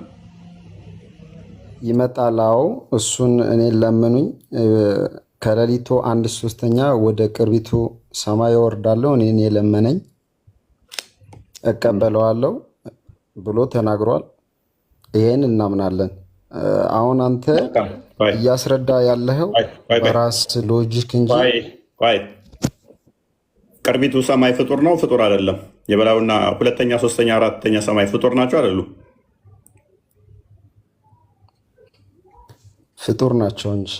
ይመጣል። አዎ፣ እሱን እኔን ለምኑኝ። ከሌሊቱ 1/3 ወደ ቅርቢቱ ሰማይ እወርዳለሁ፣ እኔን የለመነኝ እቀበለዋለሁ ብሎ ተናግሯል። ይሄን እናምናለን። አሁን አንተ እያስረዳ ያለኸው በራስ ሎጂክ እንጂ ቅርቢቱ ሰማይ ፍጡር ነው ፍጡር አይደለም? የበላዩና 2ኛ 3ኛ 4ኛ ሰማይ ፍጡር ናቸው አይደሉ? ፍጡር ናቸው እንጂ።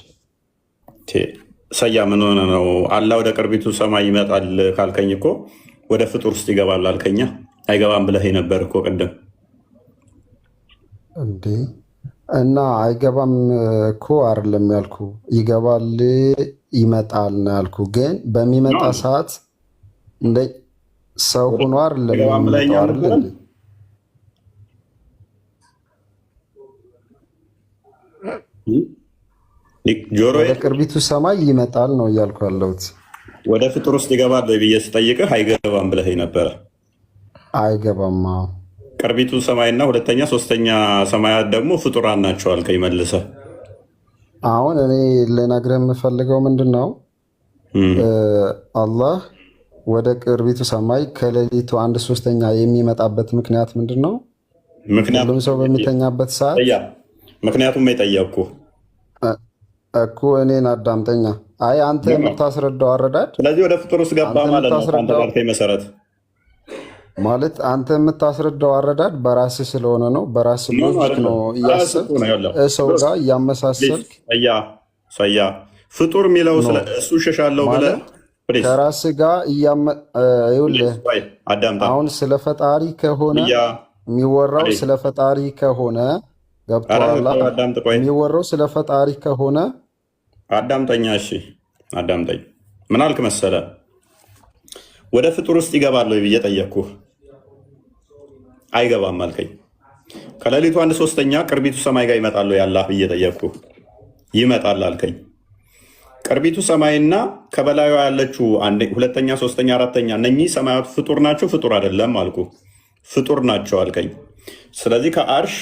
ሰያ ምን ሆነ ነው? አላህ ወደ ቅርቢቱ ሰማይ ይመጣል ካልከኝ እኮ ወደ ፍጡር ውስጥ ይገባል አልከኛ። አይገባም ብለህ ነበር እኮ ቅድም። እንዴ እና አይገባም እኮ አይደለም ያልኩ፣ ይገባል ይመጣል ነው ያልኩ። ግን በሚመጣ ሰዓት እንደ ሰው ሆኖ አይደለም የሚመጣው አይደል እንዴ? ወደ ቅርቢቱ ሰማይ ይመጣል ነው እያልኩ ያለሁት። ወደ ፍጡር ውስጥ ይገባል ብዬ ስጠይቅህ አይገባም ብለህ ነበረ። አይገባም። ቅርቢቱ ሰማይና ሁለተኛ ሶስተኛ ሰማያት ደግሞ ፍጡራን ናቸው አልከኝ መልሰህ። አሁን እኔ ልነግርህ የምፈልገው ምንድን ነው፣ አላህ ወደ ቅርቢቱ ሰማይ ከሌሊቱ 1/3 የሚመጣበት ምክንያት ምንድን ነው? ሁሉም ሰው በሚተኛበት ሰዓት። ምክንያቱም የጠየቅኩ እኮ እኔን አዳምጠኛ። አይ አንተ የምታስረዳው አረዳድ፣ ስለዚህ ወደ ፍጡር ውስጥ ገባ ማለት ነው። አንተ ባልከኝ መሰረት ማለት አንተ የምታስረዳው አረዳድ በራስህ ስለሆነ ነው። በራስህ ሎጂክ ነው እያሰብክ ሰው ጋር እያመሳሰልክ ሰያ ፍጡር የሚለው እሱ ሸሻለው ብለህ ከራስህ ጋር ይኸውልህ፣ አሁን ስለ ፈጣሪ ከሆነ የሚወራው ስለ ፈጣሪ ከሆነ ገብቶሃል? የሚወራው ስለ ፈጣሪ ከሆነ አዳምጠኛ። እሺ አዳምጠኝ። ምን አልክ መሰለ፣ ወደ ፍጡር ውስጥ ይገባል ወይ ብዬ ጠየቅኩህ። አይገባም አልከኝ። ከሌሊቱ 1/3 ቅርቢቱ ሰማይ ጋር ይመጣል ወይ አላህ ብዬ ጠየቅኩህ። ይመጣል አልከኝ። ቅርቢቱ ሰማይና ከበላዩ ያለችው ሁለተኛ፣ ሶስተኛ፣ አራተኛ እነኚህ ሰማያት ፍጡር ናቸው ፍጡር አይደለም አልኩ። ፍጡር ናቸው አልከኝ። ስለዚህ ከአርሽ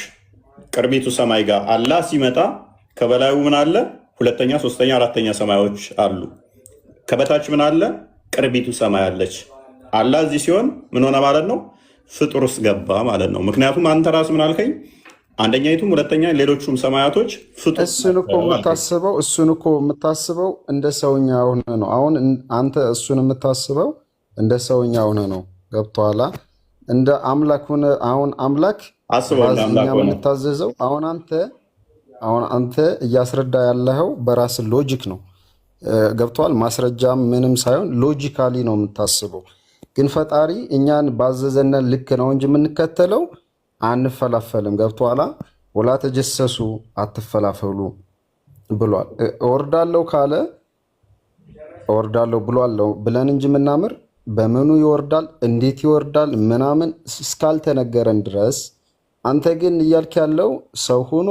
ቅርቢቱ ሰማይ ጋር አላህ ሲመጣ ከበላዩ ምን አለ? ሁለተኛ፣ ሶስተኛ፣ አራተኛ ሰማዮች አሉ። ከበታች ምን አለ? ቅርቢቱ ሰማይ አለች። አላህ እዚህ ሲሆን ምን ሆነ ማለት ነው? ፍጡር ውስጥ ገባ ማለት ነው። ምክንያቱም አንተ ራስ ምን አልከኝ? አንደኛይቱም ሁለተኛ ሌሎቹም ሰማያቶች ፍጡር። እሱን እኮ የምታስበው እንደ ሰውኛ ሆነ ነው። አሁን አንተ እሱን የምታስበው እንደ ሰውኛ ሆነ ነው። ገብቶሃል? እንደ አምላክ ሆነ። አሁን አምላክ ባዝኛ የምንታዘዘው አሁን አንተ እያስረዳ ያለኸው በራስ ሎጂክ ነው። ገብቷል? ማስረጃ ምንም ሳይሆን ሎጂካሊ ነው የምታስበው። ግን ፈጣሪ እኛን ባዘዘነ ልክ ነው እንጂ የምንከተለው አንፈላፈልም። ገብቷላ? ወላ ተጀሰሱ አትፈላፈሉ ብሏል። እወርዳለሁ ካለ እወርዳለሁ ብሏል ብለን እንጂ የምናምር በምኑ ይወርዳል እንዴት ይወርዳል ምናምን እስካልተነገረን ድረስ አንተ ግን እያልክ ያለው ሰው ሆኖ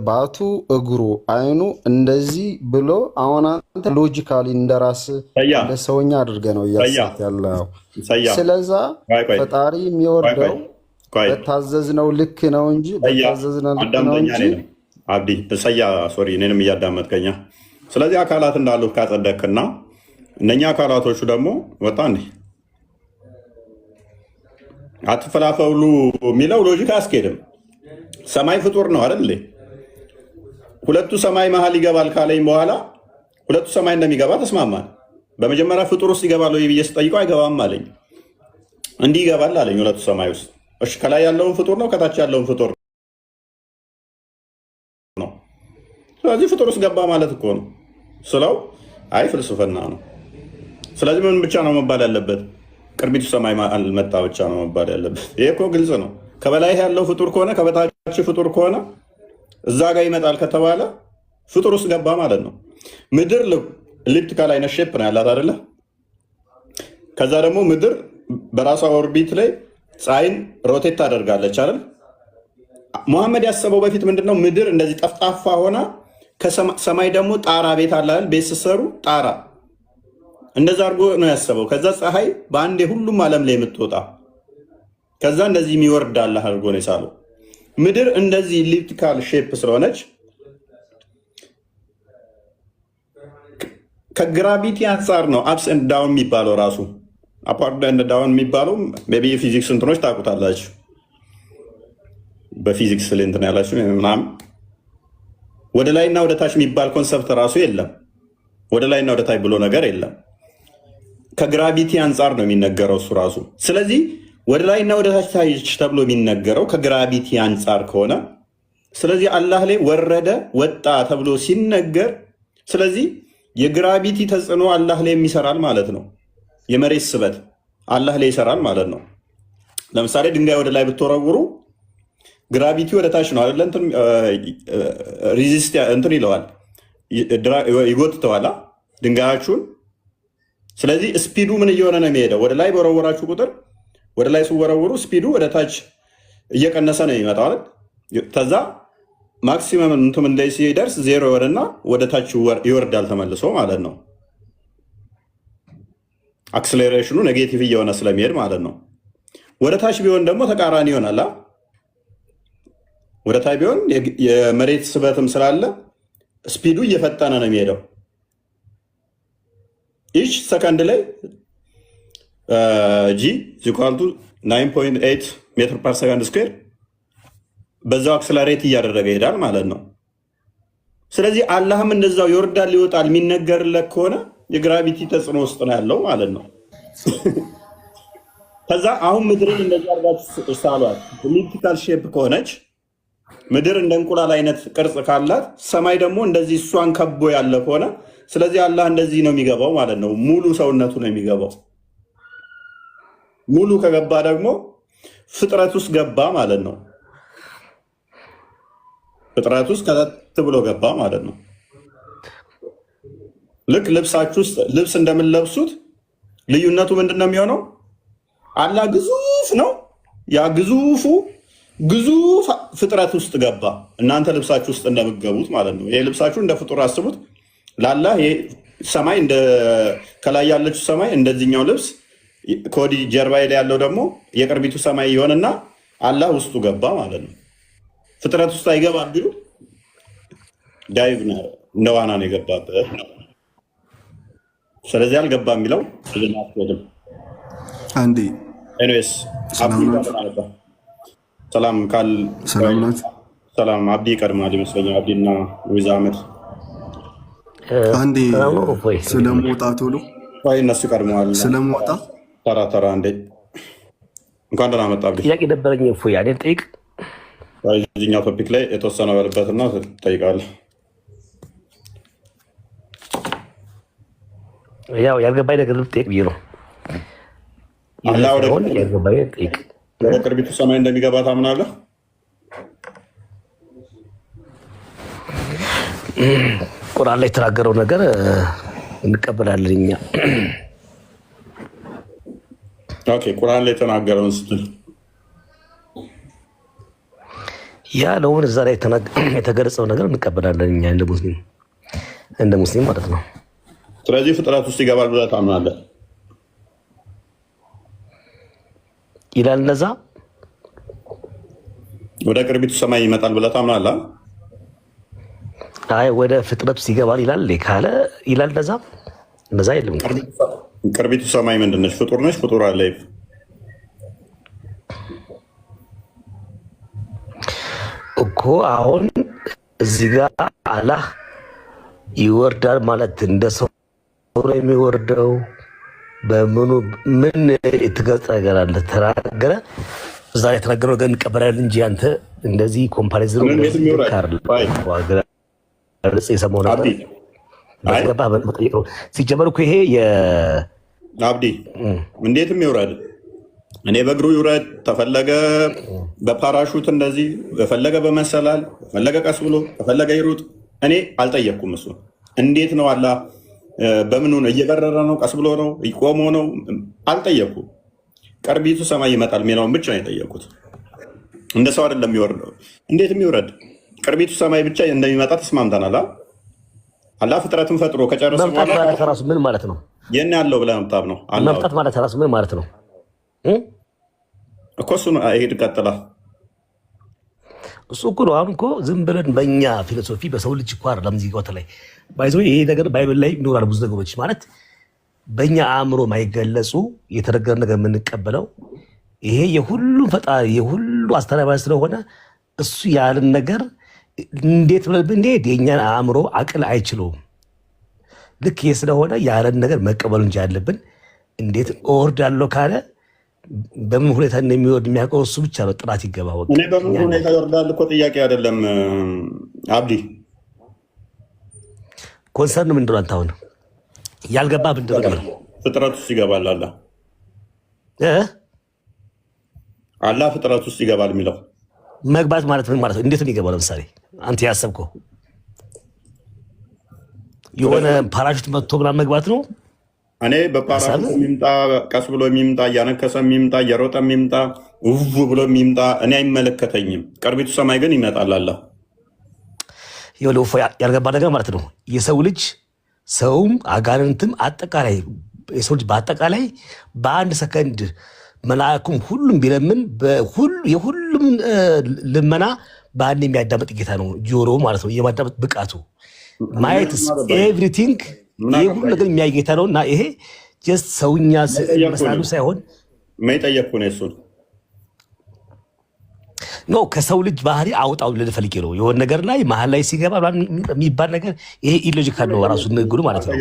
ባቱ እግሩ አይኑ እንደዚህ ብሎ አሁን አንተ ሎጂካሊ እንደራስ እንደ ሰውኛ አድርገህ ነው እያሰብክ ያለው። ስለዛ ፈጣሪ የሚወርደው በታዘዝነው ልክ ነው እንጂ በታዘዝነው ልክ ነው እንጂ አብዲ ሰያ ሶሪ እኔንም እያዳመጥከኛ። ስለዚህ አካላት እንዳሉ ካጸደቅና እነኛ አካላቶቹ ደግሞ ወጣ እንዴ አትፈላፈሉ የሚለው ሎጂክ አያስኬድም። ሰማይ ፍጡር ነው አይደል? ሁለቱ ሰማይ መሀል ይገባል ካለኝ በኋላ ሁለቱ ሰማይ እንደሚገባ ተስማማን። በመጀመሪያ ፍጡር ውስጥ ይገባል ወይ ብዬ ስጠይቀው አይገባም አለኝ። እንዲህ ይገባል አለኝ ሁለቱ ሰማይ ውስጥ። እሺ ከላይ ያለውን ፍጡር ነው ከታች ያለውን ፍጡር ነው። ስለዚህ ፍጡር ውስጥ ገባ ማለት እኮ ነው ስለው አይ ፍልስፍና ነው። ስለዚህ ምን ብቻ ነው መባል ያለበት? ቅርቢቱ ሰማይ መጣ ብቻ ነው መባል ያለበት። ይሄ እኮ ግልጽ ነው። ከበላይ ያለው ፍጡር ከሆነ ከበታች ፍጡር ከሆነ እዛ ጋር ይመጣል ከተባለ ፍጡር ውስጥ ገባ ማለት ነው። ምድር ኤሊፕቲካል አይነት ሼፕ ነው ያላት አይደለ? ከዛ ደግሞ ምድር በራሷ ኦርቢት ላይ ፀሐይን ሮቴት ታደርጋለች አይደል? ሙሐመድ ያሰበው በፊት ምንድነው? ምድር እንደዚህ ጠፍጣፋ ሆና ከሰማይ ደግሞ ጣራ ቤት አለ አይደል? ቤት ስትሰሩ ጣራ እንደዛ አድርጎ ነው ያሰበው። ከዛ ፀሐይ በአንዴ ሁሉም ዓለም ላይ የምትወጣ ከዛ እንደዚህ የሚወርድ አለ አድርጎ ነው የሳለው። ምድር እንደዚህ ኤሊፕቲካል ሼፕ ስለሆነች ከግራቪቲ አንጻር ነው አፕስ ኤንድ ዳውን የሚባለው ራሱ አፓርት ኤንድ ዳውን የሚባለው ሜይ ቢ የፊዚክስ እንትኖች ታውቁታላችሁ። በፊዚክስ ላይ እንትን ያላችሁ ምናምን ወደ ላይና ወደ ታች የሚባል ኮንሰፕት ራሱ የለም። ወደ ላይና ወደ ታች ብሎ ነገር የለም። ከግራቪቲ አንጻር ነው የሚነገረው እሱ ራሱ። ስለዚህ ወደ ላይና ወደ ታች ተብሎ የሚነገረው ከግራቪቲ አንጻር ከሆነ ስለዚህ አላህ ላይ ወረደ ወጣ ተብሎ ሲነገር ስለዚህ የግራቪቲ ተጽዕኖ አላህ ላይ የሚሰራል ማለት ነው። የመሬት ስበት አላህ ላይ ይሰራል ማለት ነው። ለምሳሌ ድንጋይ ወደ ላይ ብትወረውሩ ግራቪቲ ወደ ታች ነው አይደለ? እንትን ሪዚስት እንትን ይለዋል፣ ይጎትተዋል ድንጋያችሁን። ስለዚህ ስፒዱ ምን እየሆነ ነው የሚሄደው? ወደ ላይ በወረወራችሁ ቁጥር ወደ ላይ ሲወረውሩ ስፒዱ ወደ ታች እየቀነሰ ነው የሚመጣው አይደል? ከዛ ማክሲመም እንትን ላይ ሲደርስ ዜሮ ይሆንና ወደ ታች ይወርዳል ተመልሶ ማለት ነው። አክስሌሬሽኑ ኔጌቲቭ እየሆነ ስለሚሄድ ማለት ነው። ወደ ታች ቢሆን ደግሞ ተቃራኒ ይሆናል። ወደ ታች ቢሆን የመሬት ስበትም ስላለ ስፒዱ እየፈጠነ ነው የሚሄደው። ኢች ሰከንድ ላይ ጂ ዚኳልቱ 9.8 ሜትር ፐር ሰከንድ ስኩዌር በዛው አክስለሬት እያደረገ ይሄዳል ማለት ነው። ስለዚህ አላህም እንደዛው ይወርዳል ይወጣል የሚነገርለት ከሆነ የግራቪቲ ተጽዕኖ ውስጥ ነው ያለው ማለት ነው። ከዛ አሁን ምድርን እንደዛ አድርጋችሁ ሳሏት ኤሊፕቲካል ሼፕ ከሆነች ምድር እንደ እንቁላል አይነት ቅርጽ ካላት ሰማይ ደግሞ እንደዚህ እሷን ከቦ ያለ ከሆነ ስለዚህ አላህ እንደዚህ ነው የሚገባው ማለት ነው። ሙሉ ሰውነቱ ነው የሚገባው። ሙሉ ከገባ ደግሞ ፍጥረት ውስጥ ገባ ማለት ነው። ፍጥረት ውስጥ ከት ብሎ ገባ ማለት ነው። ልክ ልብሳችሁ ውስጥ ልብስ እንደምንለብሱት ልዩነቱ ምንድን ነው የሚሆነው? አላህ ግዙፍ ነው። ያ ግዙፍ ፍጥረት ውስጥ ገባ። እናንተ ልብሳችሁ ውስጥ እንደምትገቡት ማለት ነው። ይሄ ልብሳችሁ እንደ ፍጡር አስቡት። ላላህ ሰማይ ከላይ ያለችው ሰማይ እንደዚህኛው ልብስ ከወዲህ ጀርባ ላይ ያለው ደግሞ የቅርቢቱ ሰማይ ይሆንና አላህ ውስጡ ገባ ማለት ነው። ፍጥረት ውስጥ አይገባም ቢሉ ዳይቭ እንደ ዋና ነው የገባበት። ስለዚህ አልገባ የሚለው አንዴ ኤኒዌይስ ሰላም ካል ሰላም አብዲ ቀድማል ይመስለኛል። አብዲና ዊዛ አህመድ አንዴ ስለሞጣ ቶሎ እነሱ ቀድመዋል። ስለሞጣ ተራ አንዴ እንኳን ደህና መጣ። አብዲ ጥያቄ ነበረኝ። እፎይ አይደል? ጠይቅ። እዚህኛው ቶፒክ ላይ የተወሰነ በልበትና ትጠይቃለህ። ያው ያልገባኝ ነገር ልጠይቅ ብዬ ነው። አላህ ወደ ቅርቢቱ ሰማይ እንደሚገባ ታምናለህ? ቁርአን ላይ የተናገረው ነገር እንቀበላለን እኛ። ኦኬ፣ ቁርአን ላይ የተናገረውን ስትል ያለውን እዛ ላይ የተገለጸው ነገር እንቀበላለን እኛ እንደ ሙስሊም ማለት ነው። ስለዚህ ፍጥረት ውስጥ ይገባል ብለህ ታምናለህ ይላል። እነዛ ወደ ቅርቢቱ ሰማይ ይመጣል ብለህ ታምናለህ? አይ ወደ ፍጥረት ውስጥ ይገባል ይላል ካለ ይላል። እነዛ የለም። ቅርቢቱ ሰማይ ምንድን ነች? ፍጡር ነች? ፍጡር አለ እኮ። አሁን እዚህ ጋር አላህ ይወርዳል ማለት እንደ ሰው ነው የሚወርደው? በምኑ ምን የተገለጸ ነገር አለ? ተናገረ እዛ ላይ የተናገረው ነገር እንቀበላለን እንጂ አንተ እንደዚህ ኮምፓሪዝን የሰማው ነገር መጠየቅ ነው። ሲጀመር እኮ ይሄ አብዲ እንዴትም ይውረድ፣ እኔ በእግሩ ይውረድ፣ ተፈለገ በፓራሹት እንደዚህ፣ በፈለገ በመሰላል፣ በፈለገ ቀስ ብሎ፣ በፈለገ ይሩጥ፣ እኔ አልጠየቅኩም። እሱ እንዴት ነው አላህ በምኑ ነው? እየበረረ ነው? ቀስ ብሎ ነው? ቆሞ ነው? አልጠየቅኩም። ቅርቢቱ ሰማይ ይመጣል የሚለውን ብቻ ነው የጠየቁት። እንደ ሰው አይደለም የሚወርደው። እንዴትም ይውረድ፣ ቅርቢቱ ሰማይ ብቻ እንደሚመጣ ተስማምተናል። አላህ ፍጥረትን ፈጥሮ ከጨረሰ በኋላ ራሱ ምን ማለት ነው? የት ያለው ብለህ መምጣት ነው? መምጣት ማለት ራሱ ምን ማለት ነው እኮ? እሱን ሄድ ቀጥላ እሱ እኮ ነው። አሁን እኮ ዝም ብለን በእኛ ፊሎሶፊ በሰው ልጅ እኮ አይደለም እዚህ ቦታ ላይ ባይዞ ይሄ ነገር ባይብል ላይ ይኖራል። ብዙ ነገሮች ማለት በእኛ አእምሮ ማይገለጹ የተነገረ ነገር የምንቀበለው ይሄ የሁሉ ፈጣሪ የሁሉ አስተናባሪ ስለሆነ እሱ ያለን ነገር እንዴት ብለን እንዴት የእኛን አእምሮ አቅል አይችለውም። ልክ ይሄ ስለሆነ ያለን ነገር መቀበል እንጂ ያለብን እንዴት እወርዳለሁ ካለ በምን ሁኔታ እንደሚወርድ የሚያውቀው እሱ ብቻ ነው። ጥራት ይገባ። እኔ በምን ሁኔታ ይወርዳል እኮ ጥያቄ አይደለም አብዲ። ኮንሰርን ምንድን ነው? አንተ አሁን ያልገባ ምንድን ነው? ፍጥረት ውስጥ ይገባል አላህ ፍጥረት ውስጥ ይገባል የሚለው መግባት ማለት ምን ማለት ነው? እንዴት ነው የሚገባው? ለምሳሌ አንተ ያሰብከው የሆነ ፓራሹት መጥቶ ምናምን መግባት ነው። እኔ በፓራሹት የሚምጣ ቀስ ብሎ የሚምጣ እያነከሰ የሚምጣ እየሮጠ የሚምጣ ውቭ ብሎ የሚምጣ እኔ አይመለከተኝም። ቅርቢቱ ሰማይ ግን ይመጣል አለ። ያልገባ ነገር ማለት ነው። የሰው ልጅ ሰውም አጋንንትም አጠቃላይ የሰው ልጅ በአጠቃላይ በአንድ ሰከንድ መልአኩም ሁሉም ቢለምን የሁሉም ልመና በአንድ የሚያዳመጥ ጌታ ነው። ጆሮ ማለት ነው የማዳመጥ ብቃቱ ማየት ኤቭሪቲንግ ይህ ሁሉ ነገር የሚያይ ጌታ ነው። እና ይሄ ጀስት ሰውኛ መስላሉ ሳይሆን መጠየቁ ነው። እሱን ኖ ከሰው ልጅ ባህሪ አውጣው ልፈልጌ ነው። የሆነ ነገር ላይ መሀል ላይ ሲገባ የሚባል ነገር ይሄ ኢሎጂካል ነው ራሱ ንግግሩ ማለት ነው።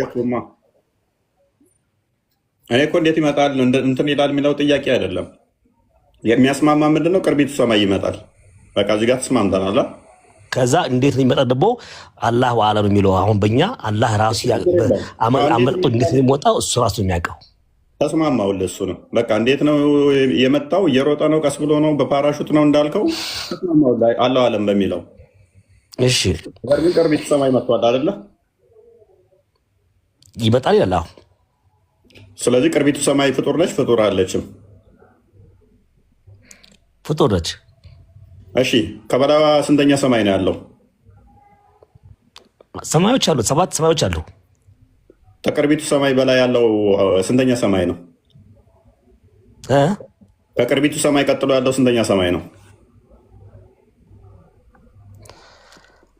እኔ እኮ እንዴት ይመጣል እንትን ይላል የሚለው ጥያቄ አይደለም። የሚያስማማ ምንድነው? ቅርቢቱ ሰማይ ይመጣል። በቃ እዚህ ጋር ተስማምተናል። ከዛ እንዴት ነው የሚመጣ ደግሞ አላህ ወአላ ነው የሚለው። አሁን በእኛ አላህ ራሱ አመልጦ እንዴት ነው የሚወጣው እሱ ራሱ የሚያውቀው። ተስማማውልህ እሱ ነው በቃ። እንዴት ነው የመጣው? እየሮጠ ነው? ቀስ ብሎ ነው? በፓራሹት ነው እንዳልከው? ተስማማውልህ አላህ አለም በሚለው። እሺ ግን ቅርቢቱ ሰማይ መጥቷል አይደለ? ይመጣል ይላል። ስለዚህ ቅርቢቱ ሰማይ ፍጡር ነች? ፍጡር አለችም? ፍጡር ነች። እሺ ከበላዋ ስንተኛ ሰማይ ነው ያለው? ሰማዮች አሉ፣ 7 ሰማዮች አሉ። ከቅርቢቱ ሰማይ በላይ ያለው ስንተኛ ሰማይ ነው? ከቅርቢቱ ሰማይ ቀጥሎ ያለው ስንተኛ ሰማይ ነው?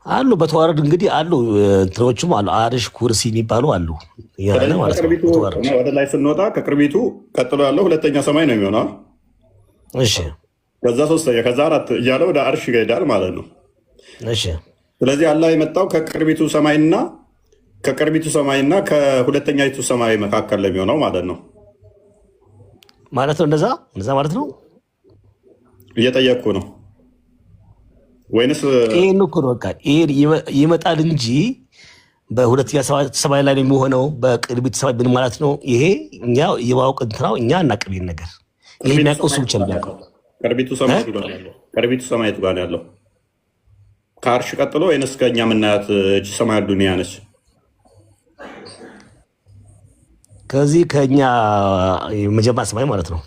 አሉ በተዋረድ እንግዲህ አሉ እንትኖቹም አሉ። አርሽ ኩርሲ የሚባሉ አሉ። ወደ ላይ ስንወጣ ከቅርቢቱ ቀጥሎ ያለው ሁለተኛ ሰማይ ነው የሚሆነው። እሺ ከዛ 3ኛ ከዛ 4 እያለ ወደ አርሽ ይሄዳል ማለት ነው። እሺ ስለዚህ አላህ የመጣው ከቅርቢቱ ሰማይና ከሁለተኛይቱ ሰማይ መካከል ለሚሆነው ማለት ነው እንደዛ ማለት ነው። እየጠየቅኩ ነው ወይንስ ይሄን እኮ ነው በቃ ይመጣል እንጂ በሁለተኛ ሰማይ ላይ ነው የሚሆነው። በቅርቢቱ ሰማይ ምን ማለት ነው? ይሄ እኛ የማወቅ እንትናው እኛ እናቅም ይሄን ነገር። ይሄ የሚያውቀው እሱ ብቻ ነው የሚያውቀው። ቅርቢቱ ሰማይ ጋር ያለው ከአርሽ ቀጥሎ ወይንስ ከእኛ የምናያት እጅ ሰማይ ዱንያ ነች? ከዚህ ከእኛ የመጀመሪያ ሰማይ ማለት ነው።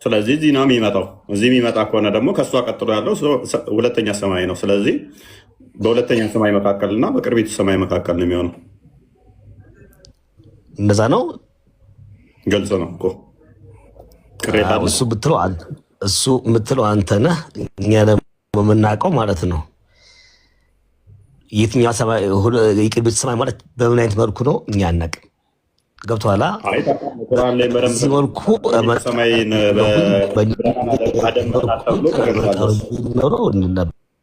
ስለዚህ እዚህ ነው የሚመጣው። እዚህ የሚመጣ ከሆነ ደግሞ ከእሷ ቀጥሎ ያለው ሁለተኛ ሰማይ ነው። ስለዚህ በሁለተኛ ሰማይ መካከል እና በቅርቢቱ ሰማይ መካከል ነው የሚሆነው። እንደዛ ነው። ግልጽ ነው እኮ ቅሬታ እሱ የምትለው አንተ ነህ። እኛ ደግሞ የምናውቀው ማለት ነው የትኛው ሰማይ የቅርቢቱ ሰማይ ማለት በምን አይነት መልኩ ነው እኛ አናውቅም። ገብቶሃል? በዚህ መልኩ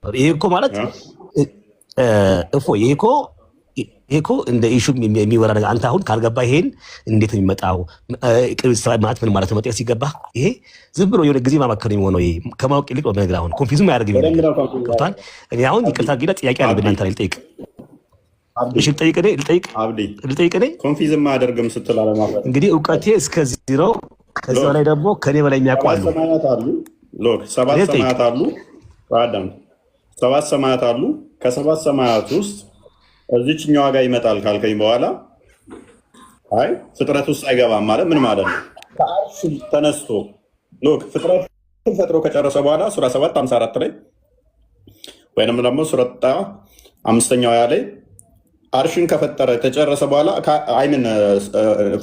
ይሄ እኮ ማለት ይሄ እኮ እንደ ኢሹ የሚወራ ነገር። አንተ አሁን ካልገባ ይሄን እንዴት ነው የሚመጣው? ቅርቢቱ ሰማይ ማለት ምን ማለት ነው? መጠየቅ ሲገባ ይሄ ዝም ብሎ የሆነ ጊዜ ማማከር ነው የሚሆነው። ይሄ ከማወቅ ይልቅ በነገር አሁን ኮንፊውዝም አያደርግም። ገብቶሃል? እኔ አሁን ይቅርታ አድርጊና ጥያቄ አለ በእናንተ ላይ ልጠይቅ። እሺ ልጠይቅ። ኮንፊውዝም አያደርግም ስትል አለማለት እንግዲህ እውቀቴ እስከዚህ ነው። ከዛ ላይ ደግሞ ከኔ በላይ የሚያውቁ አሉ። 7 ሰማያት አሉ። ሰባት ሰማያት አሉ። ከ7 ሰማያት ውስጥ እዚችኛዋ ጋር ይመጣል ካልከኝ በኋላ አይ ፍጥረት ውስጥ አይገባም ማለት ምን ማለት ነው? ከአርሽ ተነስቶ ፍጥረትን ፈጥሮ ከጨረሰ በኋላ ሱራ 7:54 ላይ ወይንም ደግሞ ሱራ 5ኛው ላይ አርሽን ከፈጠረ ከጨረሰ በኋላ አይምን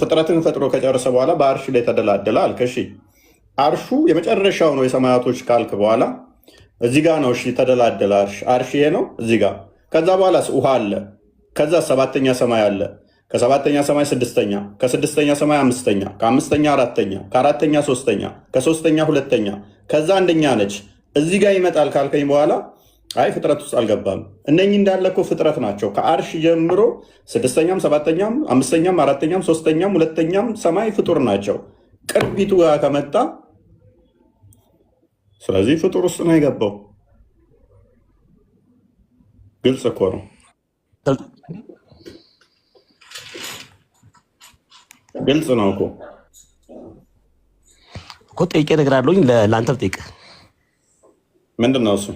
ፍጥረትን ፈጥሮ ከጨረሰ በኋላ በአርሽ ላይ ተደላደለ አልክ። እሺ አርሹ የመጨረሻው ነው የሰማያቶች ካልክ በኋላ እዚህ ጋር ነው። እሺ ተደላደለ አርሽ ይሄ ነው እዚህ ጋር። ከዛ በኋላ ውሃ አለ። ከዛ 7ኛ ሰማይ አለ። ከ7ኛ ሰማይ 6ኛ፣ ከ6ኛ ሰማይ 5ኛ፣ ከ5ኛ 4ኛ፣ ከ4ኛ 3ኛ፣ ከ3ኛ 2ኛ፣ ከዛ 1ኛ ነች። እዚህ ጋር ይመጣል ካልከኝ በኋላ አይ ፍጥረት ውስጥ አልገባም። እነኚህ እንዳለ እኮ ፍጥረት ናቸው። ከአርሽ ጀምሮ 6ኛም 7ኛም 5ኛም 4ኛም 3ኛም 2ኛም ሰማይ ፍጡር ናቸው። ቅርቢቱ ጋር ከመጣ ስለዚህ ፍጡር ውስጥ ነው የገባው። ግልጽ እኮ ነው። ግልጽ ነው እኮ ጠይቄ ነገር አለኝ ለአንተ ጠይቅ። ምንድን ነው እሱ?